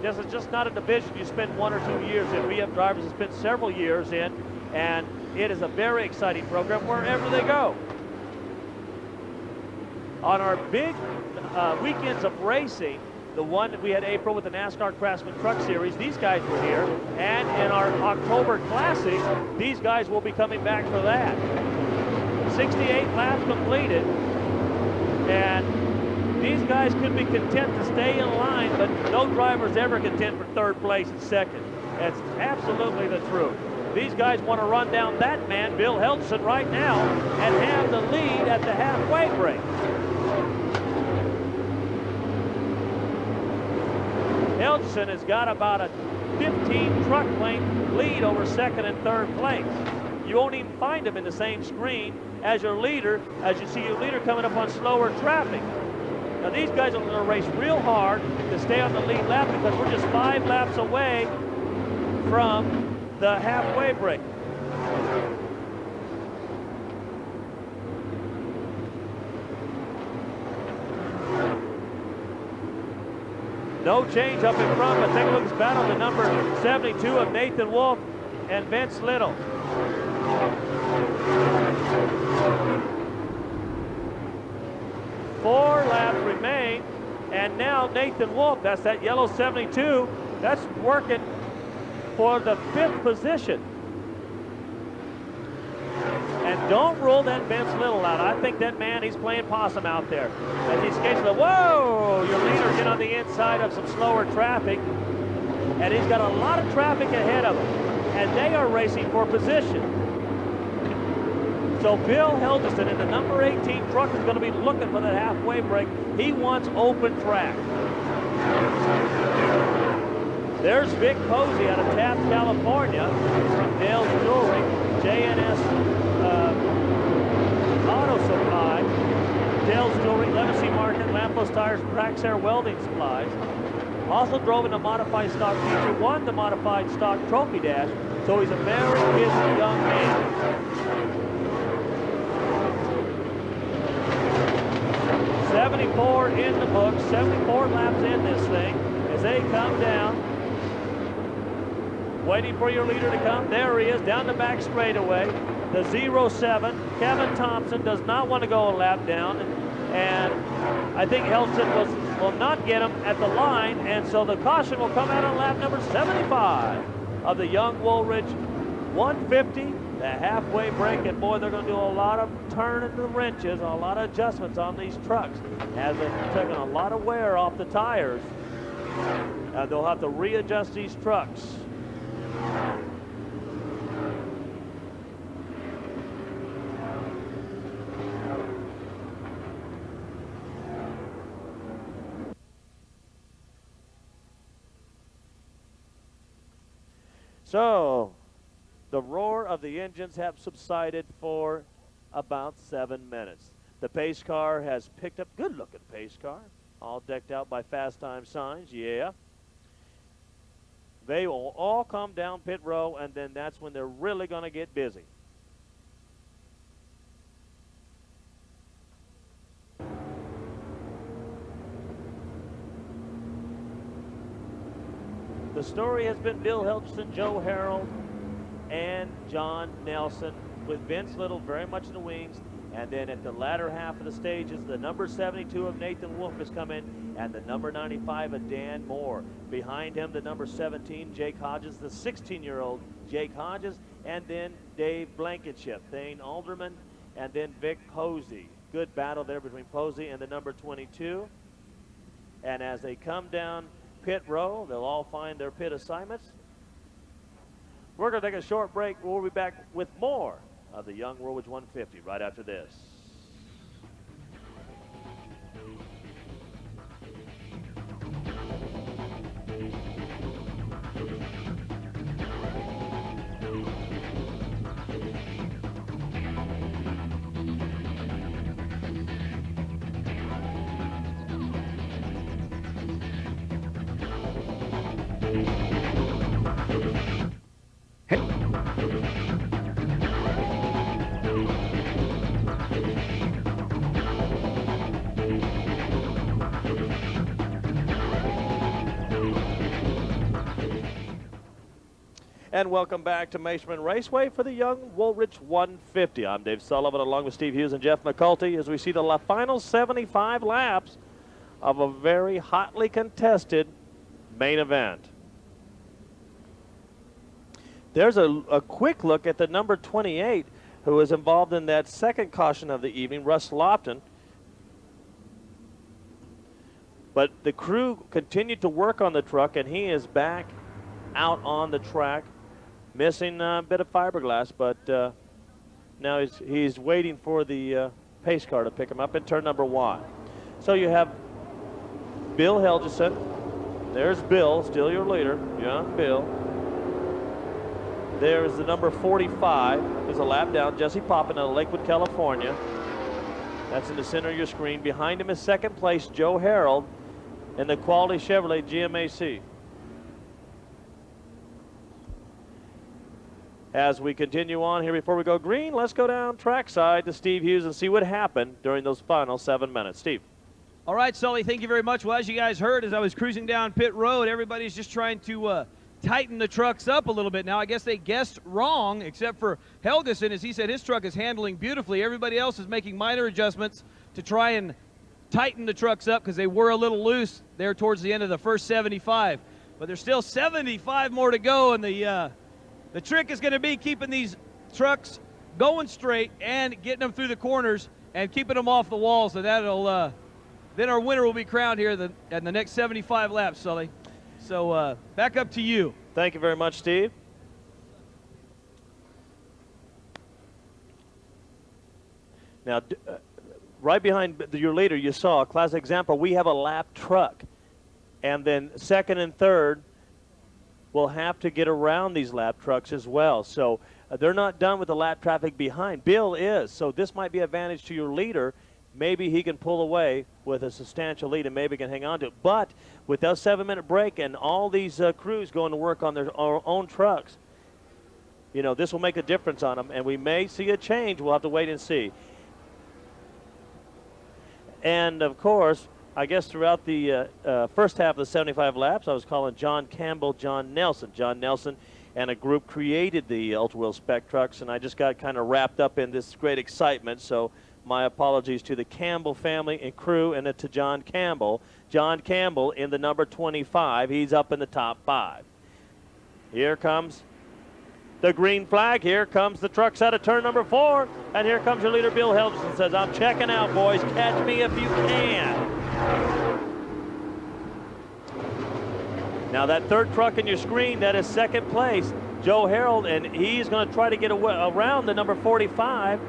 this is just not a division you spend 1 or 2 years in. We have drivers that spend several years in, and it is a very exciting program wherever they go. On our big weekends of racing, the one that we had April with the NASCAR Craftsman Truck Series, these guys were here. And in our October Classic, these guys will be coming back for that. 68 laps completed. And these guys could be content to stay in line, but no driver's ever content for third place and second. That's absolutely the truth. These guys want to run down that man, Bill Helgeson, right now and have the lead at the halfway break. Helgeson has got about a 15 truck length lead over second and third place. You won't even find him in the same screen as your leader, as you see your leader coming up on slower traffic. Now these guys are going to race real hard to stay on the lead lap because we're just 5 laps away from the halfway break. No change up in front, but take a look at this battle, the number 72 of Nathan Wolf and Vince Little. Four laps remain, and now Nathan Wolf, that's that yellow 72, that's working for the 5th position. And don't rule that Vince Little out. I think that man, he's playing possum out there. As he skates the, whoa, your leader get on the inside of some slower traffic, and he's got a lot of traffic ahead of him, and they are racing for position. So Bill Helgeson in the number 18 truck is going to be looking for that halfway break. He wants open track. There's Vic Posey out of Taft, California, from Dale's Jewelry, JNS Auto Supply, Dale's Jewelry, Legacy Market, Lampos Tires, Praxair Welding Supplies. Also drove in the modified stock feature, won the modified stock trophy dash, so he's a very busy young man. 74 in the book, 74 laps in this thing as they come down. Waiting for your leader to come. There he is, down the back straightaway. The 07, Kevin Thompson, does not want to go a lap down. And I think Helgeson will not get him at the line. And so the caution will come out on lap number 75 of the Young Woolridge 150. the halfway break, and boy, they're going to do a lot of turning the wrenches, a lot of adjustments on these trucks as they're taking a lot of wear off the tires. They'll have to readjust these trucks. So, the roar of the engines have subsided for about 7 minutes. The pace car has picked up, good-looking pace car, all decked out by fast time signs, yeah. They will all come down pit row, and then that's when they're really going to get busy. The story has been Bill Helgeson, Joe Harold, and John Nelson, with Vince Little very much in the wings. And then at the latter half of the stages, the number 72 of Nathan Wolf has come in, and the number 95 of Dan Moore. Behind him, the number 17, Jake Hodges, the 16-year-old Jake Hodges, and then Dave Blankenship, Thane Alderman, and then Vic Posey. Good battle there between Posey and the number 22. And as they come down pit row, they'll all find their pit assignments. We're going to take a short break. We'll be back with more of the Young Woolwich 150 right after this. And welcome back to Mesa Marin Raceway for the Young Woolwich 150. I'm Dave Sullivan along with Steve Hughes and Jeff McCulty as we see the final 75 laps of a very hotly contested main event. There's a quick look at the number 28 who was involved in that second caution of the evening, Russ Lofton. But the crew continued to work on the truck, and he is back out on the track, missing a bit of fiberglass, but now he's waiting for the pace car to pick him up in turn number 1. So you have Bill Helgeson. There's Bill, still your leader, young Bill. There's the number 45. There's a lap down, Jesse Poppin out of Lakewood, California. That's in the center of your screen. Behind him is second place, Joe Harold in the Quality Chevrolet GMAC. As we continue on here before we go green, let's go down trackside to Steve Hughes and see what happened during those final 7 minutes. Steve. All right, Sully, thank you very much. Well, as you guys heard, as I was cruising down pit road, everybody's just trying to tighten the trucks up a little bit. Now, I guess they guessed wrong, except for Helgeson, as he said his truck is handling beautifully. Everybody else is making minor adjustments to try and tighten the trucks up because they were a little loose there towards the end of the first 75. But there's still 75 more to go, and the trick is going to be keeping these trucks going straight and getting them through the corners and keeping them off the walls. So that'll then our winner will be crowned here in the next 75 laps, Sully. So back up to you. Thank you very much, Steve. Now, right behind your leader, you saw a classic example. We have a lap truck, and then second and third will have to get around these lap trucks as well. So they're not done with the lap traffic behind. Bill is, so this might be an advantage to your leader. Maybe he can pull away with a substantial lead and maybe can hang on to it. But with that 7-minute break and all these crews going to work on their own trucks, you know, this will make a difference on them, and we may see a change. We'll have to wait and see. And, of course, I guess throughout the first half of the 75 laps, I was calling John Campbell John Nelson. John Nelson and a group created the Ultra Wheel Spec trucks, and I just got kind of wrapped up in this great excitement. So my apologies to the Campbell family and crew and to John Campbell. John Campbell in the number 25. He's up in the top 5. Here comes the green flag. Here comes the trucks out of turn number 4. And here comes your leader, Bill Helgeson. Says, I'm checking out, boys. Catch me if you can. Now that third truck in your screen, that is second place, Joe Harold, and he's going to try to get around the number 45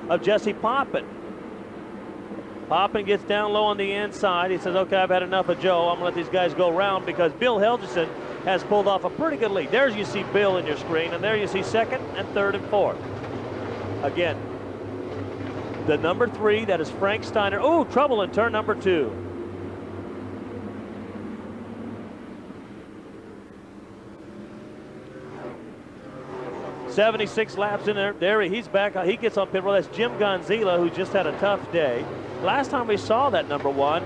of Jesse Poppin. Poppin gets down low on the inside. He says, okay, I've had enough of Joe. I'm going to let these guys go around because Bill Helgeson has pulled off a pretty good lead. There's you see Bill in your screen, and there you see second and third and fourth. Again, the number 3, that is Frank Steiner. Oh, trouble in turn number 2. 76 laps in there. There he's back. He gets on pit road. That's Jim Gonzila, who just had a tough day. Last time we saw that number 1,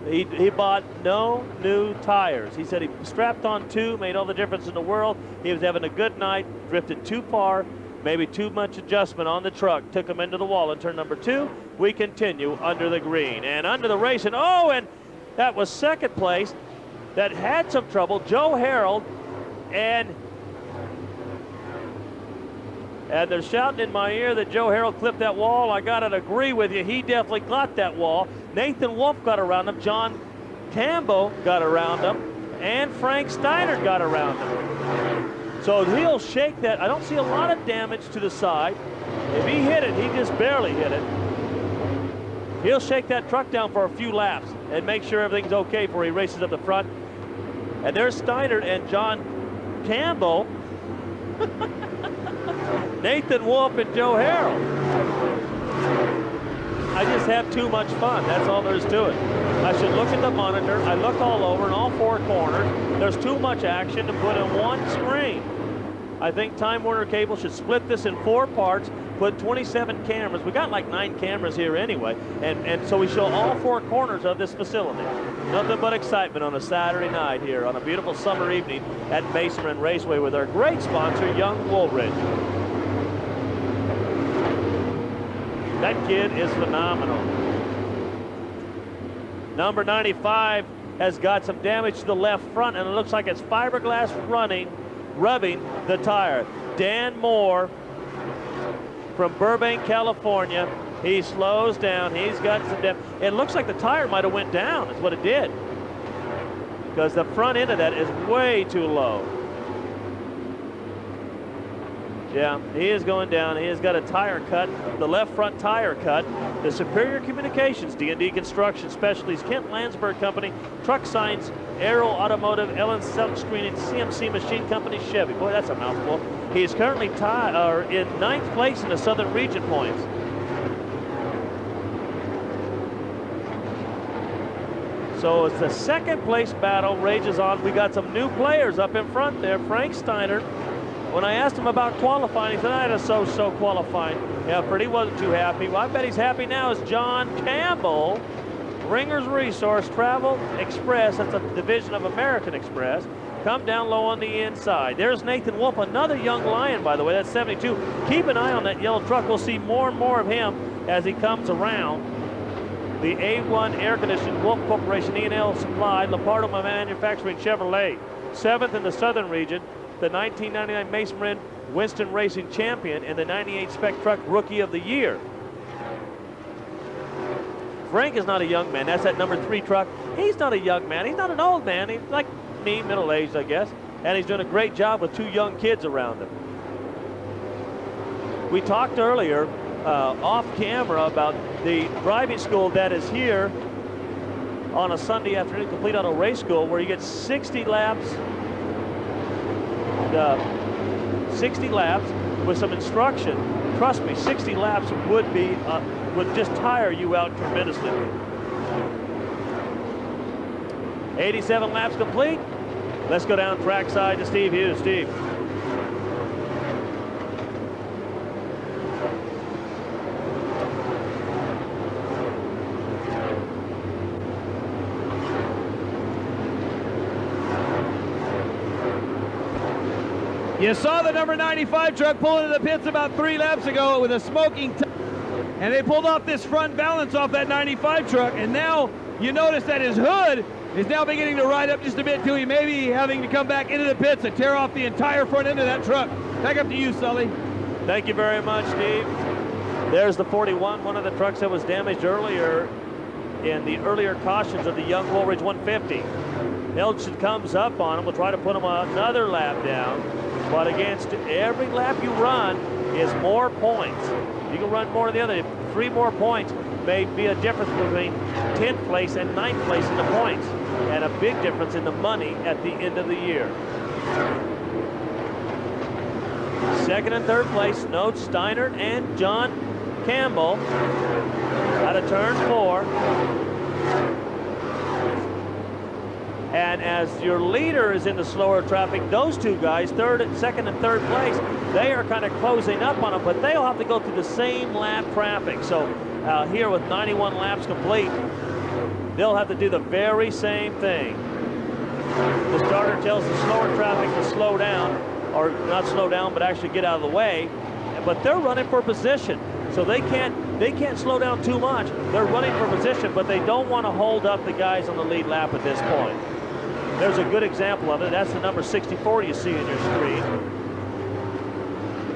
he bought no new tires. He said he strapped on 2, made all the difference in the world. He was having a good night, drifted too far, maybe too much adjustment on the truck, took him into the wall in turn number 2. We continue under the green and under the race. And oh, and that was second place that had some trouble, Joe Harold, and they're shouting in my ear that Joe Harold clipped that wall. I got to agree with you. He definitely got that wall. Nathan Wolf got around him. John Campbell got around him. And Frank Steiner got around him. So he'll shake that. I don't see a lot of damage to the side. If he hit it, he just barely hit it. He'll shake that truck down for a few laps and make sure everything's okay before he races up the front. And there's Steiner and John Campbell. Nathan Wolf and Joe Harold. I just have too much fun. That's all there is to it. I should look at the monitor. I look all over in all 4 corners. There's too much action to put in one screen. I think Time Warner Cable should split this in 4 parts, put 27 cameras. We got like 9 cameras here anyway, and so we show all 4 corners of this facility. Nothing but excitement on a Saturday night here on a beautiful summer evening at Mesa Marin Raceway with our great sponsor, Young Woolridge. That kid is phenomenal. Number 95 has got some damage to the left front, and it looks like it's fiberglass rubbing the tire. Dan Moore from Burbank, California. He slows down. He's got some damage. It looks like the tire might have went down. Is what it did. Because the front end of that is way too low. Yeah, he is going down. He has got a tire cut, the left front tire cut. The Superior Communications, D&D Construction Specialties, Kent Landsberg Company, Truck Signs, Aero Automotive, Ellen Silk Screening, CMC Machine Company, Chevy. Boy, that's a mouthful. He is currently in 9th place in the Southern Region points. So it's the second place battle rages on. We got some new players up in front there. Frank Steiner. When I asked him about qualifying, he said, I had a so-so qualifying effort. He wasn't too happy. Well, I bet he's happy now. Is John Campbell, Ringer's Resource Travel Express. That's a division of American Express. Come down low on the inside. There's Nathan Wolf, another young lion, by the way. That's 72. Keep an eye on that yellow truck. We'll see more and more of him as he comes around. The A1 Air Conditioning, Wolf Corporation, E&L Supply, Lepardo Manufacturing Chevrolet. 7th in the Southern Region. The 1999 Mesa Marin Winston Racing Champion and the 98 Spec Truck Rookie of the Year. Frank is not a young man. That's that number 3 truck. He's not a young man. He's not an old man. He's like me, middle-aged, I guess. And he's doing a great job with 2 young kids around him. We talked earlier off camera about the driving school that is here on a Sunday afternoon, Complete Auto Race School, where you get 60 laps. 60 laps with some instruction. Trust me, 60 laps would just tire you out tremendously. 87 laps complete. Let's go down trackside to Steve Hughes. Steve. You saw the number 95 truck pull into the pits about 3 laps ago with a smoking and they pulled off this front balance off that 95 truck, and now you notice that his hood is now beginning to ride up just a bit too. He may be having to come back into the pits and tear off the entire front end of that truck. Back up to you, Sully. Thank you very much, Steve. There's the 41, one of the trucks that was damaged earlier in the earlier cautions of the Young Woolridge 150. Helgeson comes up on him. We'll try to put him another lap down. But against every lap you run is more points. You can run more than the other. 3 more points may be a difference between 10th place and 9th place in the points, and a big difference in the money at the end of the year. Second and third place, Note Steiner and John Campbell out of turn 4. And as your leader is in the slower traffic, those two guys, second and third place, they are kind of closing up on them, but they'll have to go through the same lap traffic. So here with 91 laps complete, they'll have to do the very same thing. The starter tells the slower traffic to slow down, or not slow down, but actually get out of the way. But they're running for position, so they can't slow down too much. They're running for position, but they don't want to hold up the guys on the lead lap at this point. There's a good example of it. That's the number 64 you see on your screen.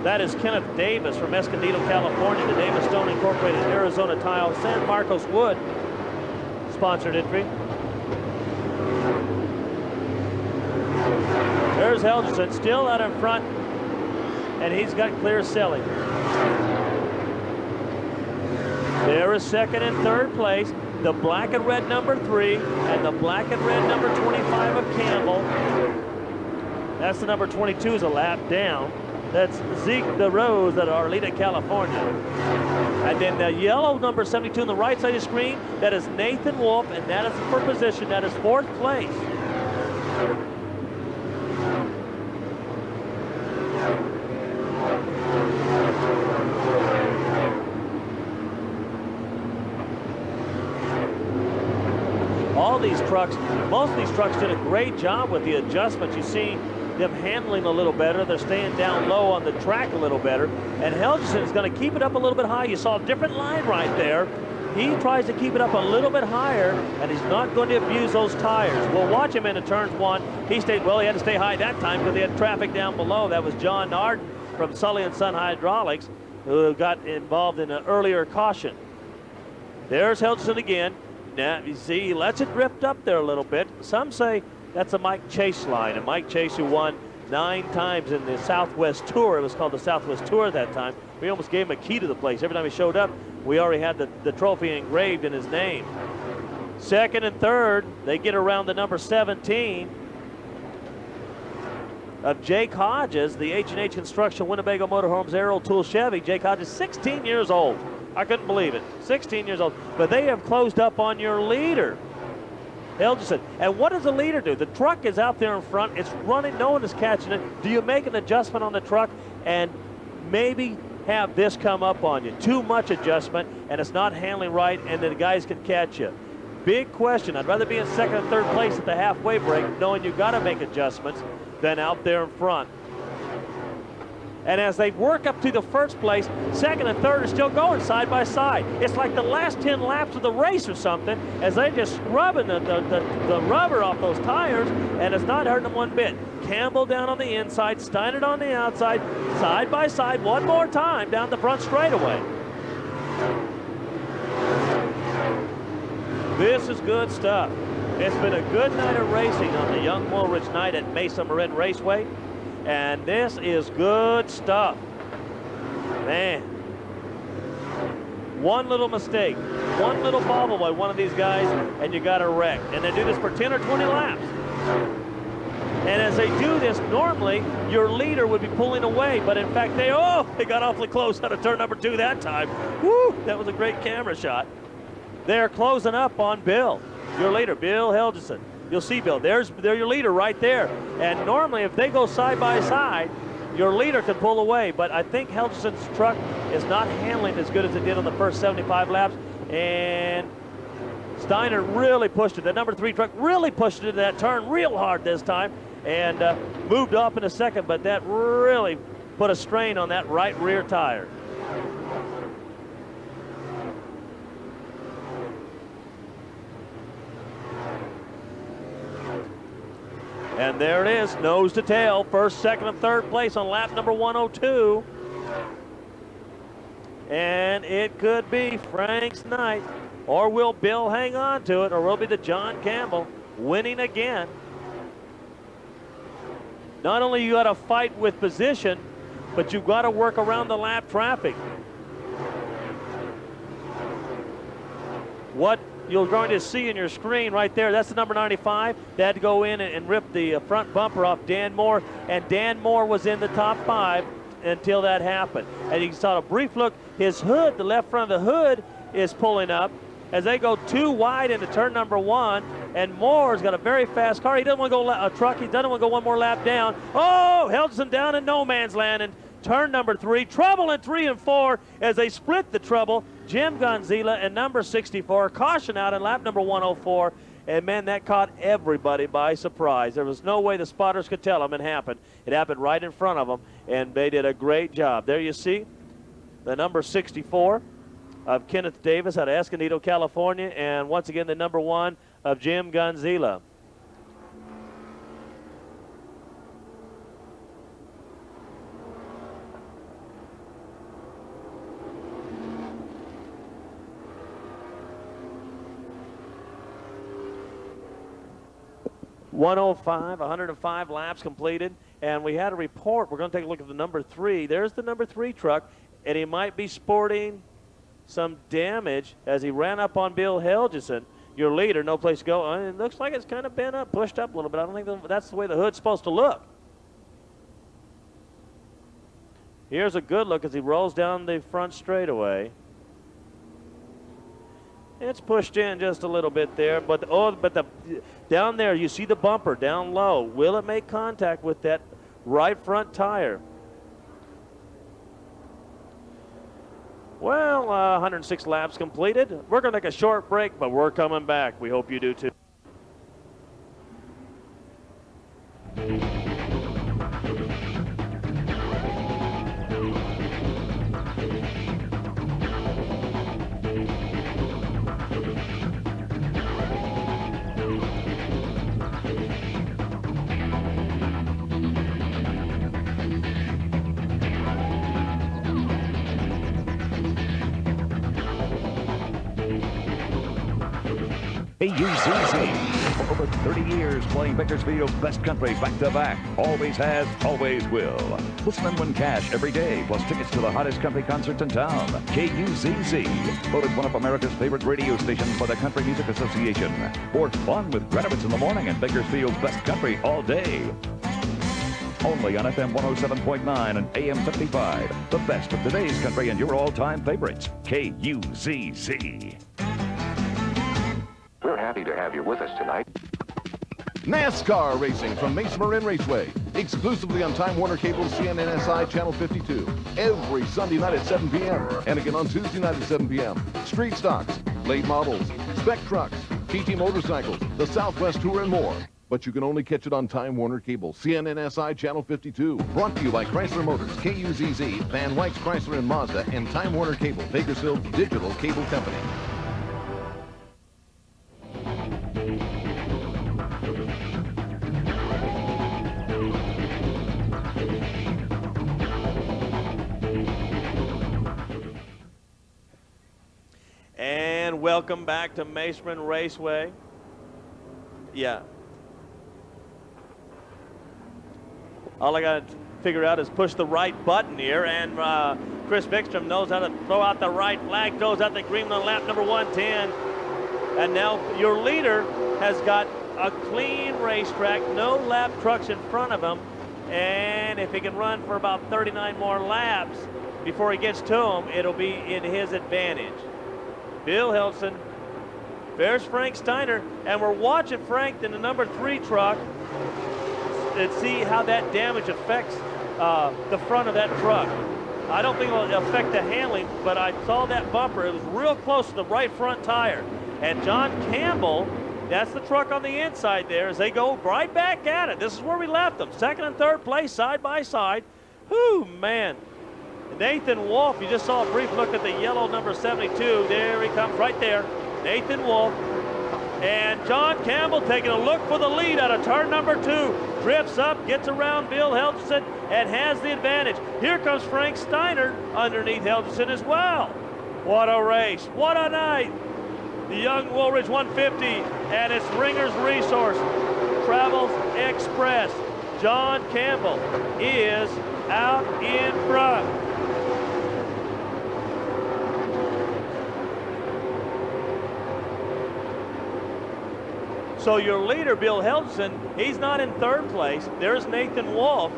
That is Kenneth Davis from Escondido, California. The Davis Stone Incorporated Arizona Tile San Marcos Wood sponsored entry. There's Helgeson still out in front, and he's got clear selling. There is second and third place. The black and red number 3 and the black and red number 25 of Campbell. That's the number 22 is a lap down. That's Zeke DeRose out of Arleta, California. And then the yellow number 72 on the right side of the screen, that is Nathan Wolf, and that is for position. That is 4th place. All these trucks, most of these trucks did a great job with the adjustments. You see them handling a little better. They're staying down low on the track a little better. And Helgeson is going to keep it up a little bit high. You saw a different line right there. He tries to keep it up a little bit higher, and he's not going to abuse those tires. We'll watch him into turns 1. He stayed, well, he had to stay high that time because they had traffic down below. That was John Nard from Sully & Son Hydraulics, who got involved in an earlier caution. There's Helgeson again. Now, you see, he lets it drift up there a little bit. Some say that's a Mike Chase line, and Mike Chase, who won 9 times in the Southwest Tour. It was called the Southwest Tour at that time. We almost gave him a key to the place. Every time he showed up, we already had the trophy engraved in his name. Second and third, they get around the number 17 of Jake Hodges, the H&H Construction Winnebago Motorhomes Aero Tool Chevy. Jake Hodges, 16 years old. I couldn't believe it. 16 years old. But they have closed up on your leader, Helgeson. And what does the leader do? The truck is out there in front. It's running. No one is catching it. Do you make an adjustment on the truck and maybe have this come up on you? Too much adjustment, and it's not handling right, and the guys can catch you. Big question. I'd rather be in second and third place at the halfway break, knowing you've got to make adjustments, than out there in front. And as they work up to the first place, second and third are still going side by side. It's like the last 10 laps of the race or something, as they're just scrubbing the rubber off those tires, and it's not hurting them one bit. Campbell down on the inside, Steiner on the outside, side by side, one more time down the front straightaway. This is good stuff. It's been a good night of racing on the Young Woolridge night at Mesa Marin Raceway. And this is good stuff. Man. One little mistake, one little bobble by one of these guys, and you got a wreck. And they do this for 10 or 20 laps. And as they do this, normally your leader would be pulling away, but in fact they got awfully close out of turn number 2 that time. Woo, that was a great camera shot. They're closing up on Bill, your leader, Bill Helgeson. You'll see Bill, there's your leader right there. And normally if they go side by side, your leader can pull away, but I think Helgeson's truck is not handling as good as it did on the first 75 laps, and Steiner really pushed it. The number 3 truck really pushed it into that turn real hard this time, and moved off in a second, but that really put a strain on that right rear tire. And there it is, nose to tail, first, second, and third place on lap number 102. And it could be Frank's night, or will Bill hang on to it, or will it be the John Campbell winning again? Not only you got to fight with position, but you've got to work around the lap traffic. What you're going to see in your screen right there, that's the number 95. They had to go in and rip the front bumper off Dan Moore, and Dan Moore was in the top 5 until that happened. And you saw a brief look, his hood, the left front of the hood is pulling up as they go too wide into turn number 1, and Moore's got a very fast car. He doesn't want to go a truck. He doesn't want to go one more lap down. Oh, Helgeson down in no man's land in turn number 3. Trouble in 3 and 4 as they split the trouble. Jim Gonzila and number 64. Caution out in lap number 104. And, man, that caught everybody by surprise. There was no way the spotters could tell them it happened. It happened right in front of them, and they did a great job. There you see the number 64 of Kenneth Davis out of Escondido, California, and once again the number 1 of Jim Gonzila. $105 laps completed, and we had a report. We're going to take a look at the number 3. There's the number 3 truck, and he might be sporting some damage as he ran up on Bill Helgeson, your leader. No place to go. It looks like it's kind of bent up, pushed up a little bit. I don't think that's the way the hood's supposed to look. Here's a good look as he rolls down the front straightaway. It's pushed in just a little bit there, but down there you see the bumper down low. Will it make contact with that right front tire? Well, 106 laps completed. We're going to take a short break, but we're coming back. We hope you do too. KUZZ. For over 30 years playing Bakersfield's best country back-to-back. Always has, always will. Listen and win cash every day, plus tickets to the hottest country concerts in town. KUZZ. Voted one of America's favorite radio stations by the Country Music Association. For fun with graduates in the morning and Bakersfield's best country all day. Only on FM 107.9 and AM 55. The best of today's country and your all-time favorites. KUZZ. We're happy to have you with us tonight. NASCAR racing from Mesa Marin Raceway. Exclusively on Time Warner Cable's CNNSI Channel 52. Every Sunday night at 7 p.m. And again on Tuesday night at 7 p.m. Street stocks, late models, spec trucks, TT motorcycles, the Southwest Tour, and more. But you can only catch it on Time Warner Cable, CNNSI Channel 52. Brought to you by Chrysler Motors, KUZZ, Van Wyck's Chrysler and Mazda, and Time Warner Cable, Bakersfield's digital cable company. And welcome back to Mesa Marin Raceway. Yeah. All I got to figure out is push the right button here, and Chris Vikstrom knows how to throw out the right flag, throws out the green on lap number 110. And now your leader has got a clean racetrack, no lap trucks in front of him, and if he can run for about 39 more laps before he gets to him, it'll be in his advantage. Bill Helgeson, there's Frank Steiner, and we're watching Frank in the number 3 truck and see how that damage affects the front of that truck. I don't think it'll affect the handling, but I saw that bumper. It was real close to the right front tire. And John Campbell, that's the truck on the inside there, as they go right back at it. This is where we left them, second and third place, side by side. Whew, man. Nathan Wolf, you just saw a brief look at the yellow number 72. There he comes right there. Nathan Wolf And John Campbell taking a look for the lead out of turn number 2. Drifts up, gets around Bill Helgeson, and has the advantage. Here comes Frank Steiner underneath Helgeson as well. What a race. What a night. The Young Woolridge 150 and its Ringer's Resource Travels Express. John Campbell is out in front. So your leader, Bill Helgeson, he's not in 3rd place. There's Nathan Wolf.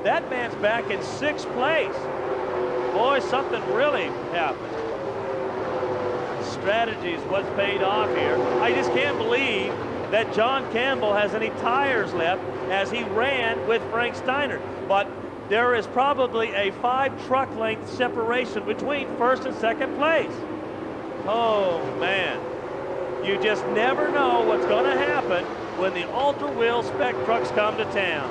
That man's back in 6th place. Boy, something really happened. Strategy is what's paid off here. I just can't believe that John Campbell has any tires left as he ran with Frank Steiner. But there is probably a 5 truck length separation between 1st and 2nd place. Oh, man. You just never know what's going to happen when the Ultra Wheel Spec trucks come to town.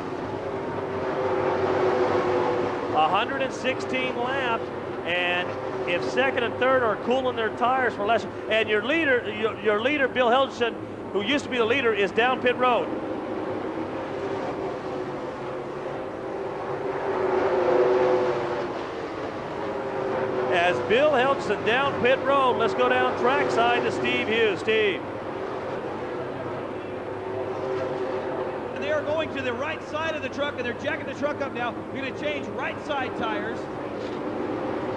116 laps, and if 2nd and 3rd are cooling their tires for less, and your leader, Bill Helgeson, who used to be the leader, is down pit road. As Bill Helgeson down pit road, let's go down trackside to Steve Hughes. Steve. And they are going to the right side of the truck, and they're jacking the truck up now. We're going to change right side tires.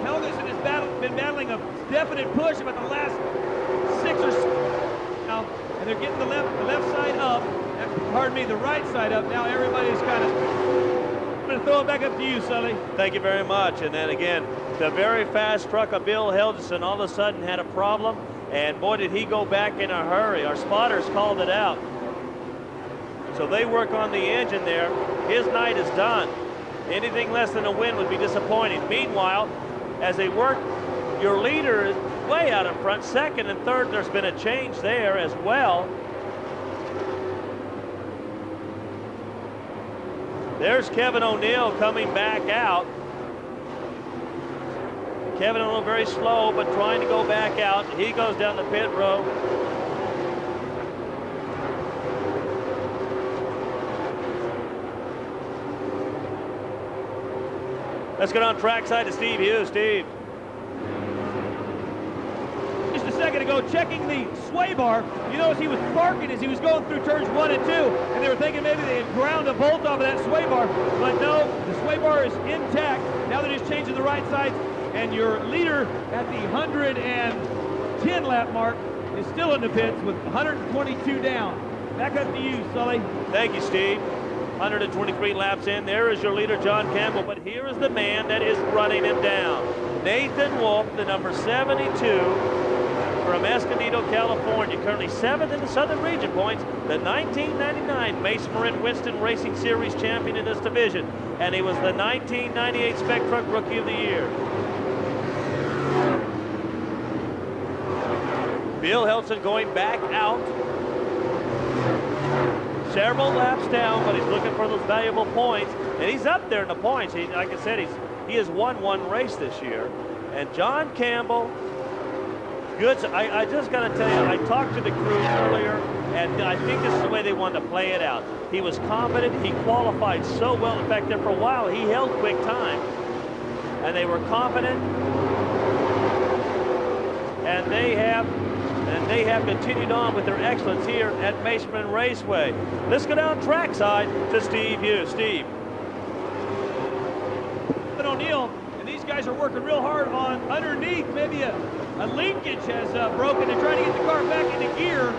Helgeson has been battling a definite push about the last 6 or 7 now, and they're getting the left side up. Pardon me, the right side up. Now everybody's kind of. I'm going to throw it back up to you, Sully. Thank you very much. And then again, the very fast truck of Bill Helgeson all of a sudden had a problem, and boy, did he go back in a hurry. Our spotters called it out. So they work on the engine there. His night is done. Anything less than a win would be disappointing. Meanwhile, as they work, your leader is way out in front. 2nd and 3rd, there's been a change there as well. There's Kevin O'Neill coming back out. Kevin O'Neill very slow, but trying to go back out. He goes down the pit road. Let's go down trackside to Steve Hughes. Steve. Just a second ago, checking the sway bar, you notice he was parking as he was going through turns 1 and 2, and they were thinking maybe they had ground a bolt off of that sway bar, but no, the sway bar is intact. Now they're just changing the right sides, and your leader at the 110 lap mark is still in the pits with 122 down. Back up to you, Sully. Thank you, Steve. 123 laps in. There is your leader, John Campbell, but here is the man that is running him down. Nathan Wolf, the number 72 from Escondido, California, currently 7th in the Southern Region points, the 1999 Mesa Marin Winston Racing Series champion in this division, and he was the 1998 Spec Truck Rookie of the Year. Bill Helgeson going back out. Several laps down, but he's looking for those valuable points, and he's up there in the points. Like I said, he has won 1 race this year. And John Campbell, good. I just got to tell you, I talked to the crew earlier, and I think this is the way they wanted to play it out. He was confident. He qualified so well. In fact, there for a while, he held quick time, and they were confident, and they have continued on with their excellence here at Mesa Marin Raceway. Let's go down trackside to Steve Hughes. Steve. But O'Neill, and these guys are working real hard on underneath. Maybe a linkage has broken. They're trying to get the car back into gear,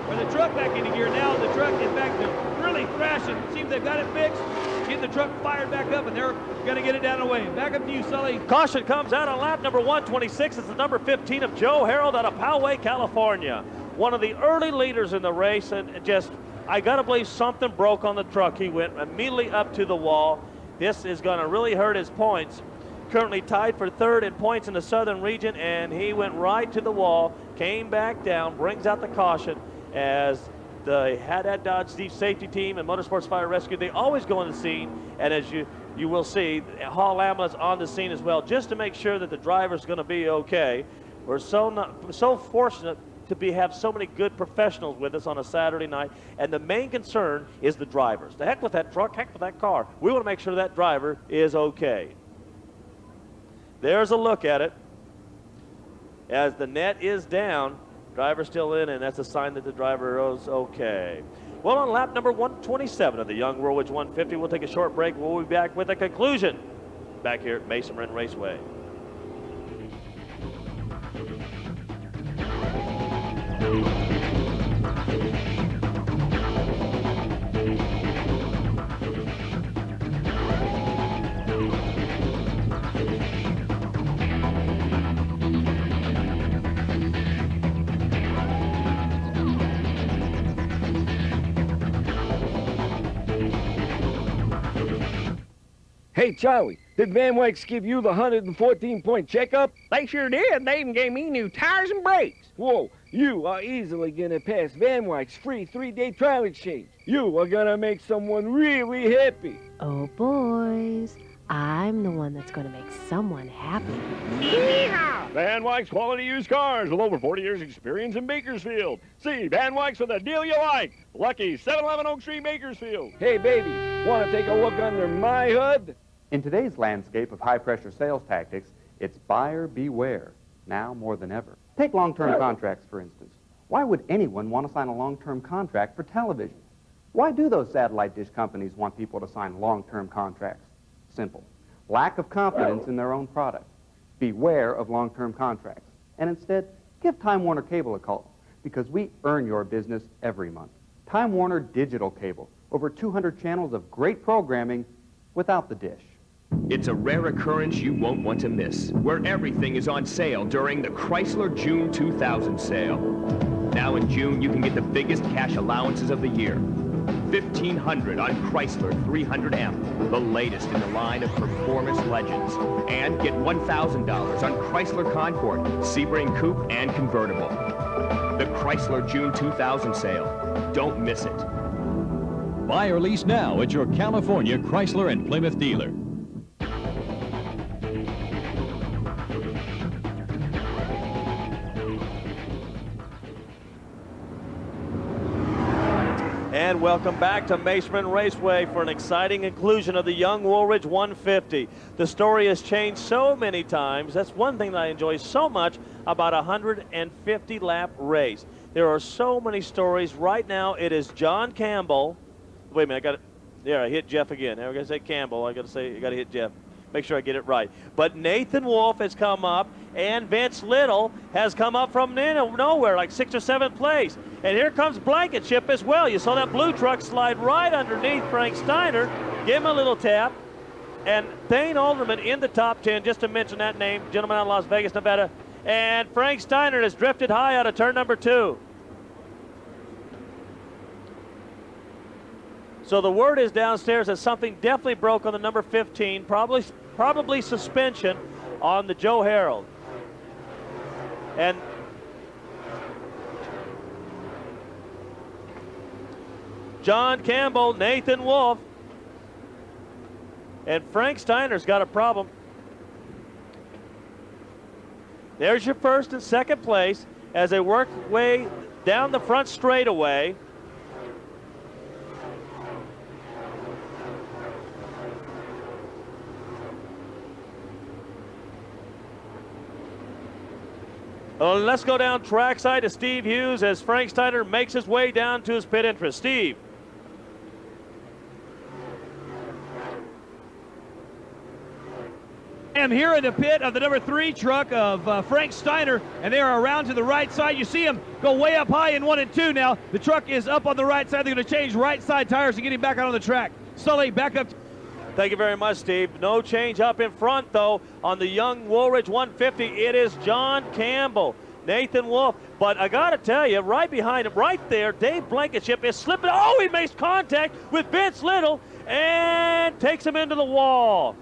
or the truck back into gear. Now the truck, in fact, they're really thrashing. It seems they've got it fixed. Getting the truck fired back up, and they're going to get it down the way. Back up to you, Sully. Caution comes out on lap number 126. It's the number 15 of Joe Harold out of Poway, California. One of the early leaders in the race, and just, I got to believe something broke on the truck. He went immediately up to the wall. This is going to really hurt his points. Currently tied for 3rd in points in the Southern Region, and he went right to the wall, came back down, brings out the caution as the Haddad Dodge Deep Safety Team and Motorsports Fire Rescue, they always go on the scene, and as you will see, Hall Ambulance on the scene as well, just to make sure that the driver's going to be okay. We're so fortunate to have so many good professionals with us on a Saturday night, and the main concern is the drivers. The heck with that truck, heck with that car. We want to make sure that driver is okay. There's a look at it. As the net is down, driver still in, and that's a sign that the driver is okay. Well, on lap number 127 of the Young Woolwich 150, we'll take a short break. We'll be back with a conclusion back here at Mesa Marin Raceway. Hey, Charlie, did Van Wykes give you the 114-point checkup? They sure did. They even gave me new tires and brakes. Whoa, you are easily gonna pass Van Wykes' free 3-day trial exchange. You are gonna make someone really happy. Oh, boys, I'm the one that's going to make someone happy. Yeehaw! Van Wykes quality used cars with over 40 years experience in Bakersfield. See Van Wykes for the deal you like. Lucky 711 Oak Street, Bakersfield. Hey, baby, wanna take a look under my hood? In today's landscape of high-pressure sales tactics, it's buyer beware, now more than ever. Take long-term contracts, for instance. Why would anyone want to sign a long-term contract for television? Why do those satellite dish companies want people to sign long-term contracts? Simple. Lack of confidence in their own product. Beware of long-term contracts. And instead, give Time Warner Cable a call, because we earn your business every month. Time Warner Digital Cable. Over 200 channels of great programming without the dish. It's a rare occurrence you won't want to miss, where everything is on sale during the Chrysler June 2000 sale. Now in June, you can get the biggest cash allowances of the year. $1,500 on Chrysler 300M, the latest in the line of performance legends. And get $1,000 on Chrysler Concorde, Sebring Coupe, and Convertible. The Chrysler June 2000 sale. Don't miss it. Buy or lease now at your California Chrysler and Plymouth dealer. And welcome back to Mesa Marin Raceway for an exciting conclusion of the Young Woolridge 150. The story has changed so many times. That's one thing that I enjoy so much about a 150-lap race. There are so many stories. Right now, it is John Campbell. Wait a minute, I got it. There, I hit Jeff again. Now I got to say Campbell. I got to hit Jeff. Make sure I get it right. But Nathan Wolf has come up, and Vince Little has come up from nowhere, like 6th or 7th place. And here comes Blankenship as well. You saw that blue truck slide right underneath Frank Steiner. Give him a little tap. And Thane Alderman in the top 10, just to mention that name, gentleman out of Las Vegas, Nevada. And Frank Steiner has drifted high out of turn number 2. So the word is downstairs that something definitely broke on the number 15, probably suspension on the Joe Harold. And John Campbell, Nathan Wolf, and Frank Steiner's got a problem. There's your first and second place as they work way down the front straightaway. Let's go down trackside to Steve Hughes as Frank Steiner makes his way down to his pit entrance. Steve. I'm here in the pit of the number 3 truck of Frank Steiner, and they are around to the right side. You see him go way up high in 1 and 2 now. The truck is up on the right side. They're going to change right side tires to get him back out on the track. Sully, back up. Thank you very much, Steve. No change up in front, though, on the Young Woolridge 150. It is John Campbell, Nathan Wolf. But I got to tell you, right behind him, right there, Dave Blankenship is slipping. Oh, he makes contact with Vince Little and takes him into the wall.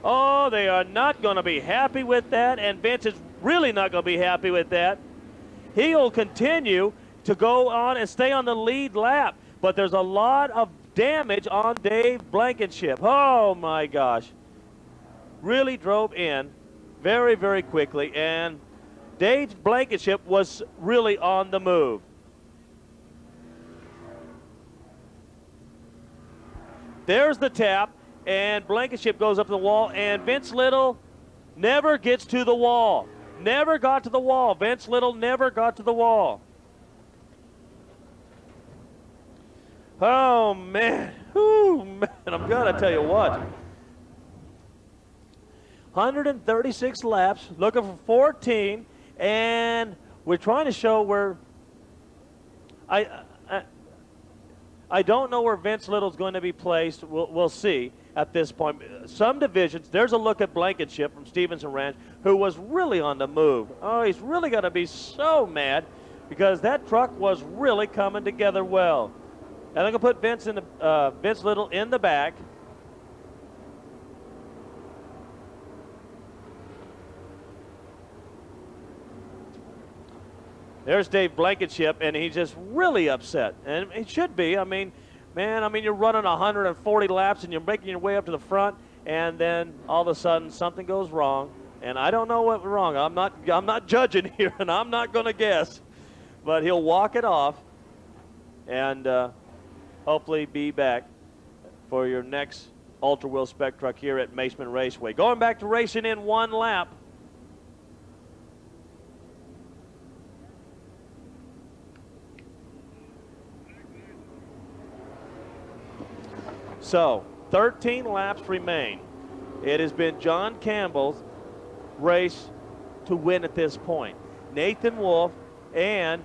Oh, they are not going to be happy with that, and Vince is really not going to be happy with that. He'll continue to go on and stay on the lead lap, but there's a lot of damage on Dave Blankenship. Oh, my gosh. Really drove in very, very quickly, and Dave Blankenship was really on the move. There's the tap, and Blankenship goes up the wall, and Vince Little never gets to the wall. Never got to the wall. Vince Little never got to the wall. Oh, man. Whew, man. I'm going to tell you what. 136 laps, looking for 14, and we're trying to show where I don't know where Vince Little's going to be placed. We'll see at this point. Some divisions, there's a look at Blankenship from Stevenson Ranch, who was really on the move. Oh, he's really going to be so mad because that truck was really coming together well. And I'm going to put Vince Little in the back. There's Dave Blankenship, and he's just really upset. And he should be. I mean, man, you're running 140 laps, and you're making your way up to the front, and then all of a sudden something goes wrong. And I don't know what went wrong. I'm not judging here, and I'm not going to guess. But he'll walk it off and hopefully be back for your next Ultra Wheel Spec truck here at Maceman Raceway. Going back to racing in one lap. So, 13 laps remain. It has been John Campbell's race to win at this point. Nathan Wolf, and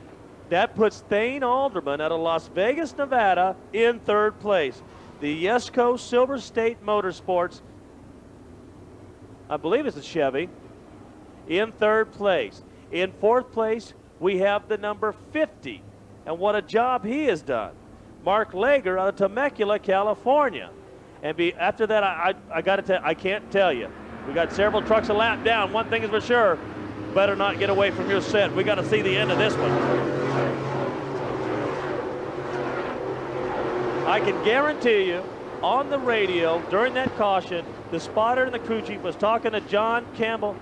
that puts Thane Alderman out of Las Vegas, Nevada, in third place. The Yesco Silver State Motorsports, I believe it's a Chevy, in third place. In fourth place, we have the number 50, and what a job he has done. Mark Lager out of Temecula, California. And after that, I got to tell, I can't tell you. We got several trucks a lap down. One thing is for sure, better not get away from your set. We got to see the end of this one. I can guarantee you, on the radio during that caution, the spotter and the crew chief was talking to John Campbell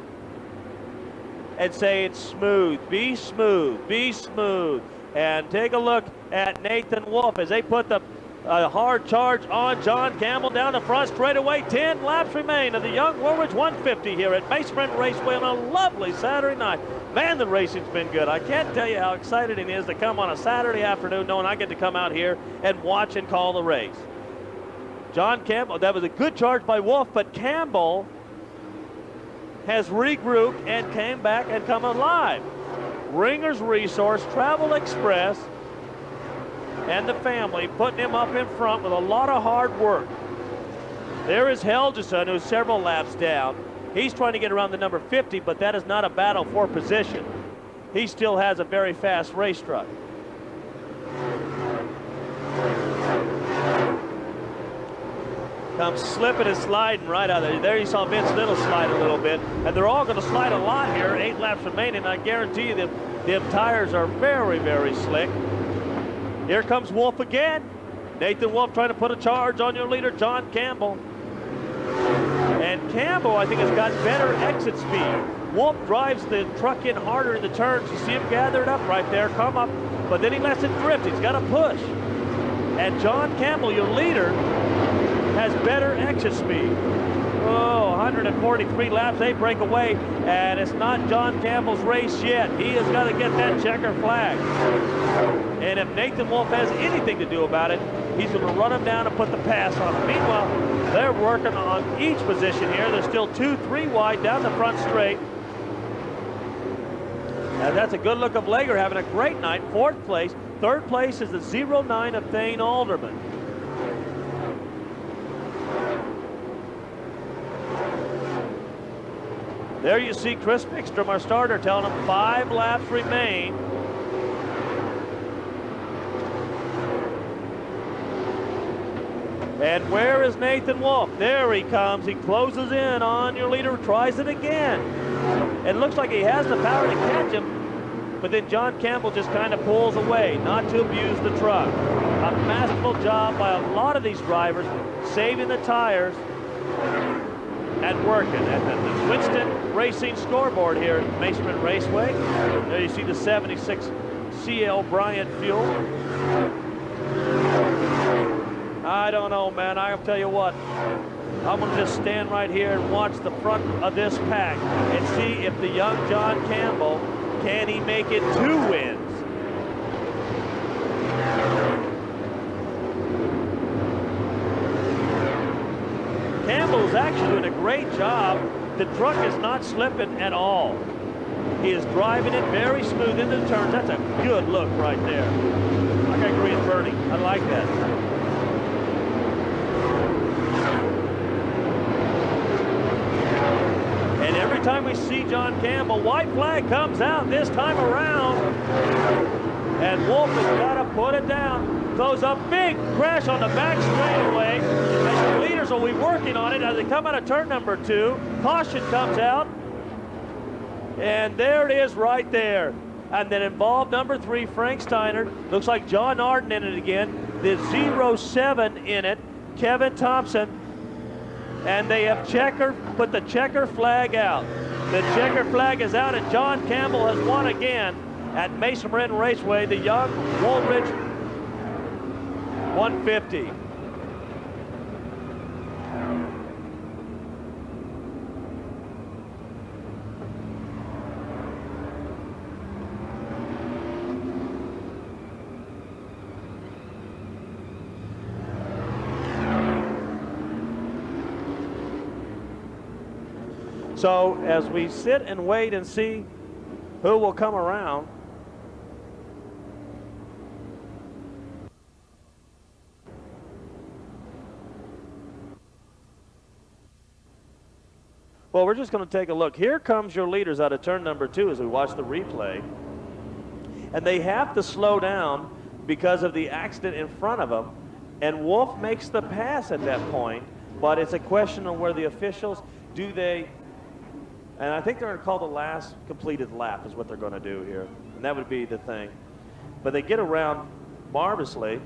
and saying, smooth, be smooth, be smooth. And take a look at Nathan Wolf as they put the hard charge on John Campbell down the front straightaway. 10 laps remain of the Young Woolridge 150 here at Maceman Raceway on a lovely Saturday night. Man, the racing's been good. I can't tell you how excited it is to come on a Saturday afternoon knowing I get to come out here and watch and call the race. John Campbell, that was a good charge by Wolf, but Campbell has regrouped and came back and come alive. Ringer's Resource, Travel Express, and the family putting him up in front with a lot of hard work. There is Helgeson, who's several laps down. He's trying to get around the number 50, but that is not a battle for position. He still has a very fast race truck. Comes slipping and sliding right out there. There you saw Vince Little slide a little bit. And they're all going to slide a lot here. 8 laps remaining. I guarantee you them tires are very, very slick. Here comes Wolf again. Nathan Wolf trying to put a charge on your leader, John Campbell. And Campbell, I think, has got better exit speed. Wolf drives the truck in harder in the turns. You see him gathered up right there, come up, but then he lets it drift. He's got to push. And John Campbell, your leader, has better exit speed. Oh, 143 laps, they break away, and it's not John Campbell's race yet. He has got to get that checker flag. And if Nathan Wolf has anything to do about it, he's going to run him down and put the pass on him. Meanwhile, they're working on each position here. They're still 2-3 wide down the front straight. And that's a good look of Lager having a great night. 4th place. 3rd place is the 09 of Thane Alderman. There you see Chris Bickstrom, our starter, telling him 5 laps remain. And where is Nathan Wolf? There he comes. He closes in on your leader, tries it again. It looks like he has the power to catch him, but then John Campbell just kind of pulls away, not to abuse the truck. A masterful job by a lot of these drivers, saving the tires. and working at the Winston Racing scoreboard here at Mesa Marin Raceway. There you see the 76 CL Bryant fuel. I don't know, man. I'll tell you what. I'm going to just stand right here and watch the front of this pack and see if the young John Campbell, can he make it 2 wins? Campbell's actually doing a great job. The truck is not slipping at all. He is driving it very smooth into the turns. That's a good look right there. Like I agree with Bernie. I like that. And every time we see John Campbell, white flag comes out this time around. And Wolf has got to put it down. Throws a big crash on the back straightaway. As the leaders will be working on it as they come out of turn number 2. Caution comes out. And there it is right there. And then involved number 3, Frank Steiner. Looks like John Arden in it again. The 07 in it, Kevin Thompson. And they have put the checker flag out. The checker flag is out, and John Campbell has won again at Mesa Marin Raceway, the young Woolridge 150. So as we sit and wait and see who will come around, well, we're just going to take a look. Here comes your leaders out of turn number 2 as we watch the replay. And they have to slow down because of the accident in front of them. And Wolf makes the pass at that point, but it's a question of where the officials, and I think they're going to call the last completed lap is what they're going to do here. And that would be the thing. But they get around marvelously.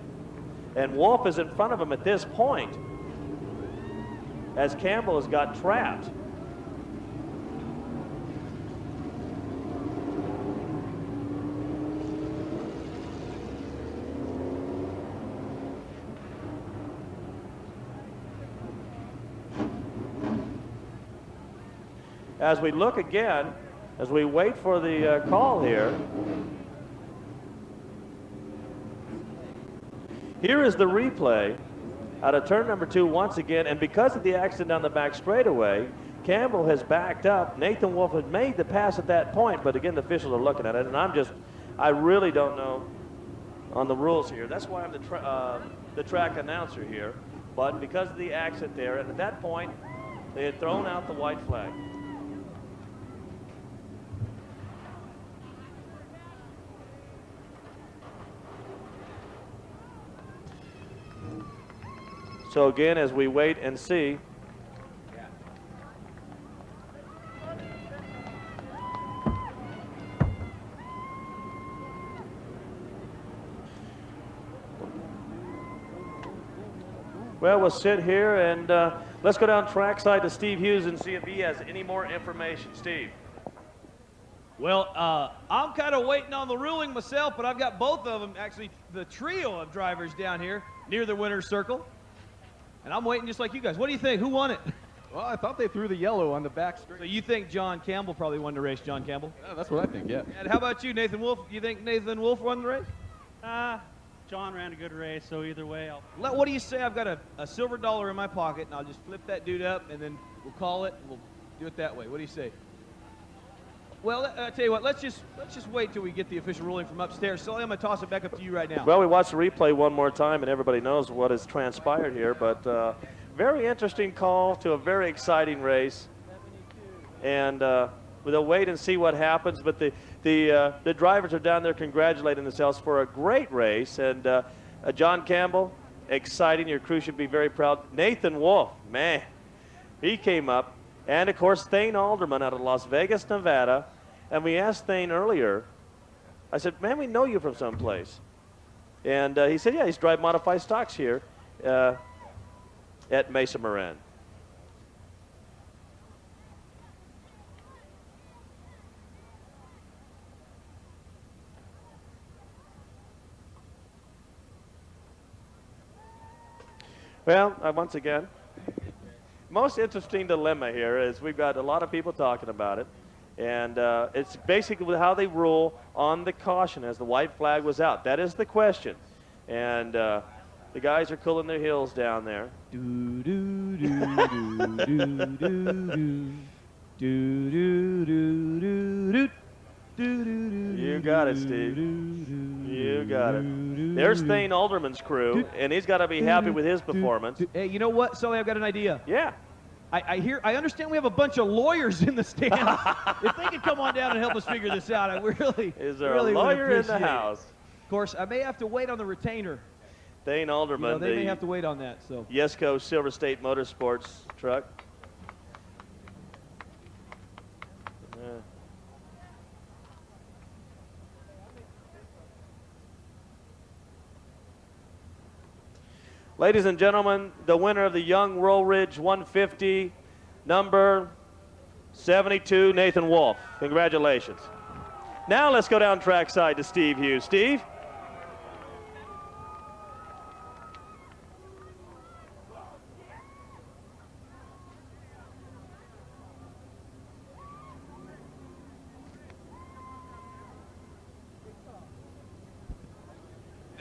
And Wolf is in front of him at this point as Campbell has got trapped. As we look again, as we wait for the call here, here is the replay out of turn number 2 once again, and because of the accident down the back straightaway, Campbell has backed up. Nathan Wolf had made the pass at that point, but again, the officials are looking at it, and I really don't know on the rules here. That's why I'm the track announcer here, but because of the accident there, and at that point, they had thrown out the white flag. So again, as we wait and see, well, we'll sit here and let's go down trackside to Steve Hughes and see if he has any more information. Steve. Well, I'm kind of waiting on the ruling myself, but I've got both of them, actually, the trio of drivers down here near the winner's circle. And I'm waiting just like you guys. What do you think? Who won it? Well, I thought they threw the yellow on the back straight. So you think John Campbell probably won the race, John Campbell? Yeah, that's what I think, yeah. And how about you, Nathan Wolf? You think Nathan Wolf won the race? John ran a good race, so either way, What do you say? I've got a silver dollar in my pocket, and I'll just flip that dude up, and then we'll call it, and we'll do it that way. What do you say? Well, I tell you what, let's just wait till we get the official ruling from upstairs. So I'm going to toss it back up to you right now. Well, we watched the replay one more time, and everybody knows what has transpired here. But very interesting call to a very exciting race. And we'll wait and see what happens. But the drivers are down there congratulating themselves for a great race. And John Campbell, exciting. Your crew should be very proud. Nathan Wolf, man, he came up. And, of course, Thane Alderman out of Las Vegas, Nevada. And we asked Thane earlier, I said, man, we know you from someplace. And he said, yeah, he's driving modified stocks here at Mesa Marin. Well, once again, most interesting dilemma here is we've got a lot of people talking about it. And it's basically how they rule on the caution as the white flag was out. That is the question. And the guys are cooling their heels down there. You got it, Steve. You got it. There's Thane Alderman's crew, and he's got to be happy with his performance. Hey, you know what, Sully? I've got an idea. Yeah. I understand we have a bunch of lawyers in the stands. If they could come on down and help us figure this out, I really Is there really a lawyer in the appreciate it. house? Of course, I may have to wait on the retainer. Thane Alderman, They may have to wait on that. So Yesco Silver State Motorsports truck. Ladies and gentlemen, the winner of the Young Roll Ridge 150, number 72, Nathan Wolf. Congratulations. Now let's go down trackside to Steve Hughes. Steve?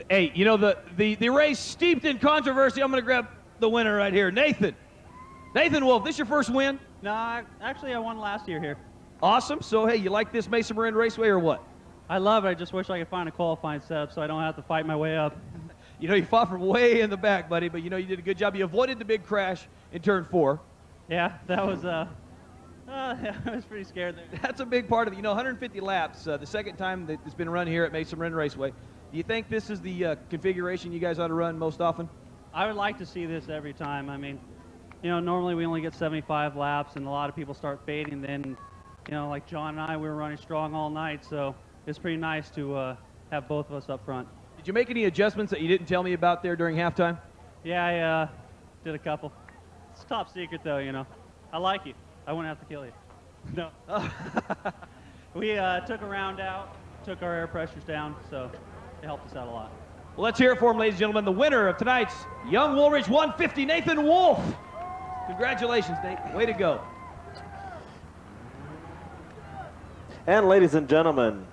Hey, you know, the race steeped in controversy. I'm going to grab the winner right here. Nathan Wolf, this your first win? No, actually I won last year here. Awesome. So, hey, you like this Mesa Marin Raceway or what? I love it. I just wish I could find a qualifying setup so I don't have to fight my way up. You know, you fought from way in the back, buddy, but you know, you did a good job. You avoided the big crash in turn 4. Yeah, that was, I was pretty scared there. That's a big part of it. You know, 150 laps, the second time that it's been run here at Mesa Marin Raceway. Do you think this is the configuration you guys ought to run most often? I would like to see this every time. I mean, you know, normally we only get 75 laps, and a lot of people start fading. Then, you know, like John and I, we were running strong all night, so it's pretty nice to have both of us up front. Did you make any adjustments that you didn't tell me about there during halftime? Yeah, I did a couple. It's top secret, though, you know. I like you. I wouldn't have to kill you. No. We took a round out, took our air pressures down, so it helped us out a lot. Well, let's hear it for him, ladies and gentlemen. The winner of tonight's Young Woolridge 150, Nathan Wolf. Congratulations, Nate. Way to go. And ladies and gentlemen,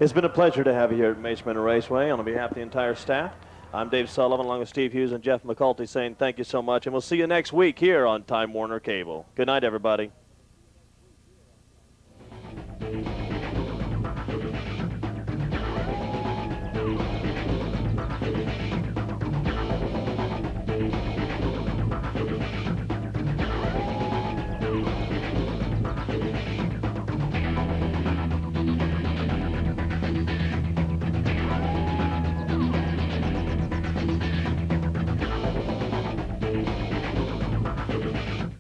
it's been a pleasure to have you here at Mesa Marin Raceway. On behalf of the entire staff, I'm Dave Sullivan along with Steve Hughes and Jeff McCulty saying thank you so much, and we'll see you next week here on Time Warner Cable. Good night, everybody.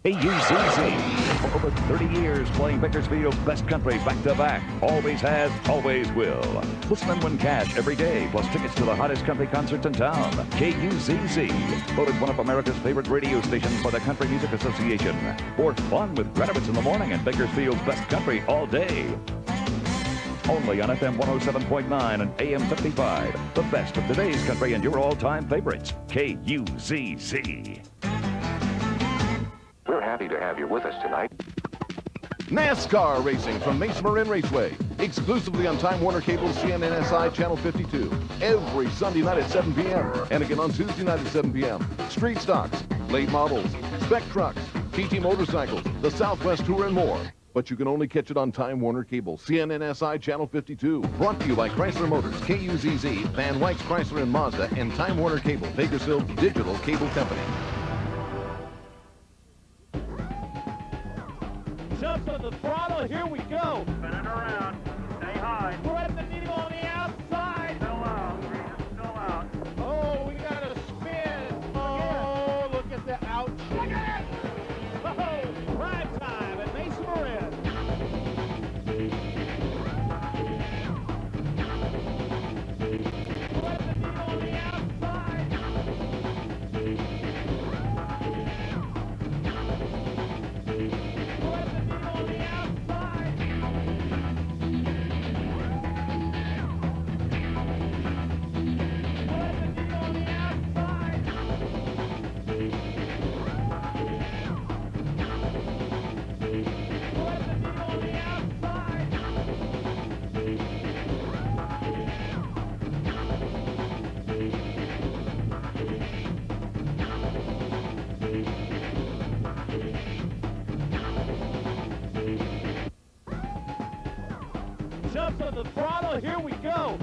KUZZ. For over 30 years playing Bakersfield's best country back-to-back. Always has, always will. Listen and win cash every day, plus tickets to the hottest country concerts in town. KUZZ. Voted one of America's favorite radio stations by the Country Music Association. For fun with graduates in the morning and Bakersfield's best country all day. Only on FM 107.9 and AM 55. The best of today's country and your all-time favorites. KUZZ. We're happy to have you with us tonight. NASCAR racing from Mesa Marin Raceway. Exclusively on Time Warner Cable CNNSI Channel 52. Every Sunday night at 7 p.m. And again on Tuesday night at 7 p.m. Street stocks, late models, spec trucks, TT motorcycles, the Southwest Tour, and more. But you can only catch it on Time Warner Cable, CNNSI Channel 52. Brought to you by Chrysler Motors, KUZZ, Van Wyck's Chrysler and Mazda, and Time Warner Cable, Bakersfield Digital Cable Company. Jumps on the throttle, here we go. Spin it around, stay high. We're at the needle on the outside. Still out, still out. Oh, we got a spin. Oh, look at the ouch. Look at it. Oh, prime time at Mesa Marin. We're at the needle on the outside. the throttle. Here we go.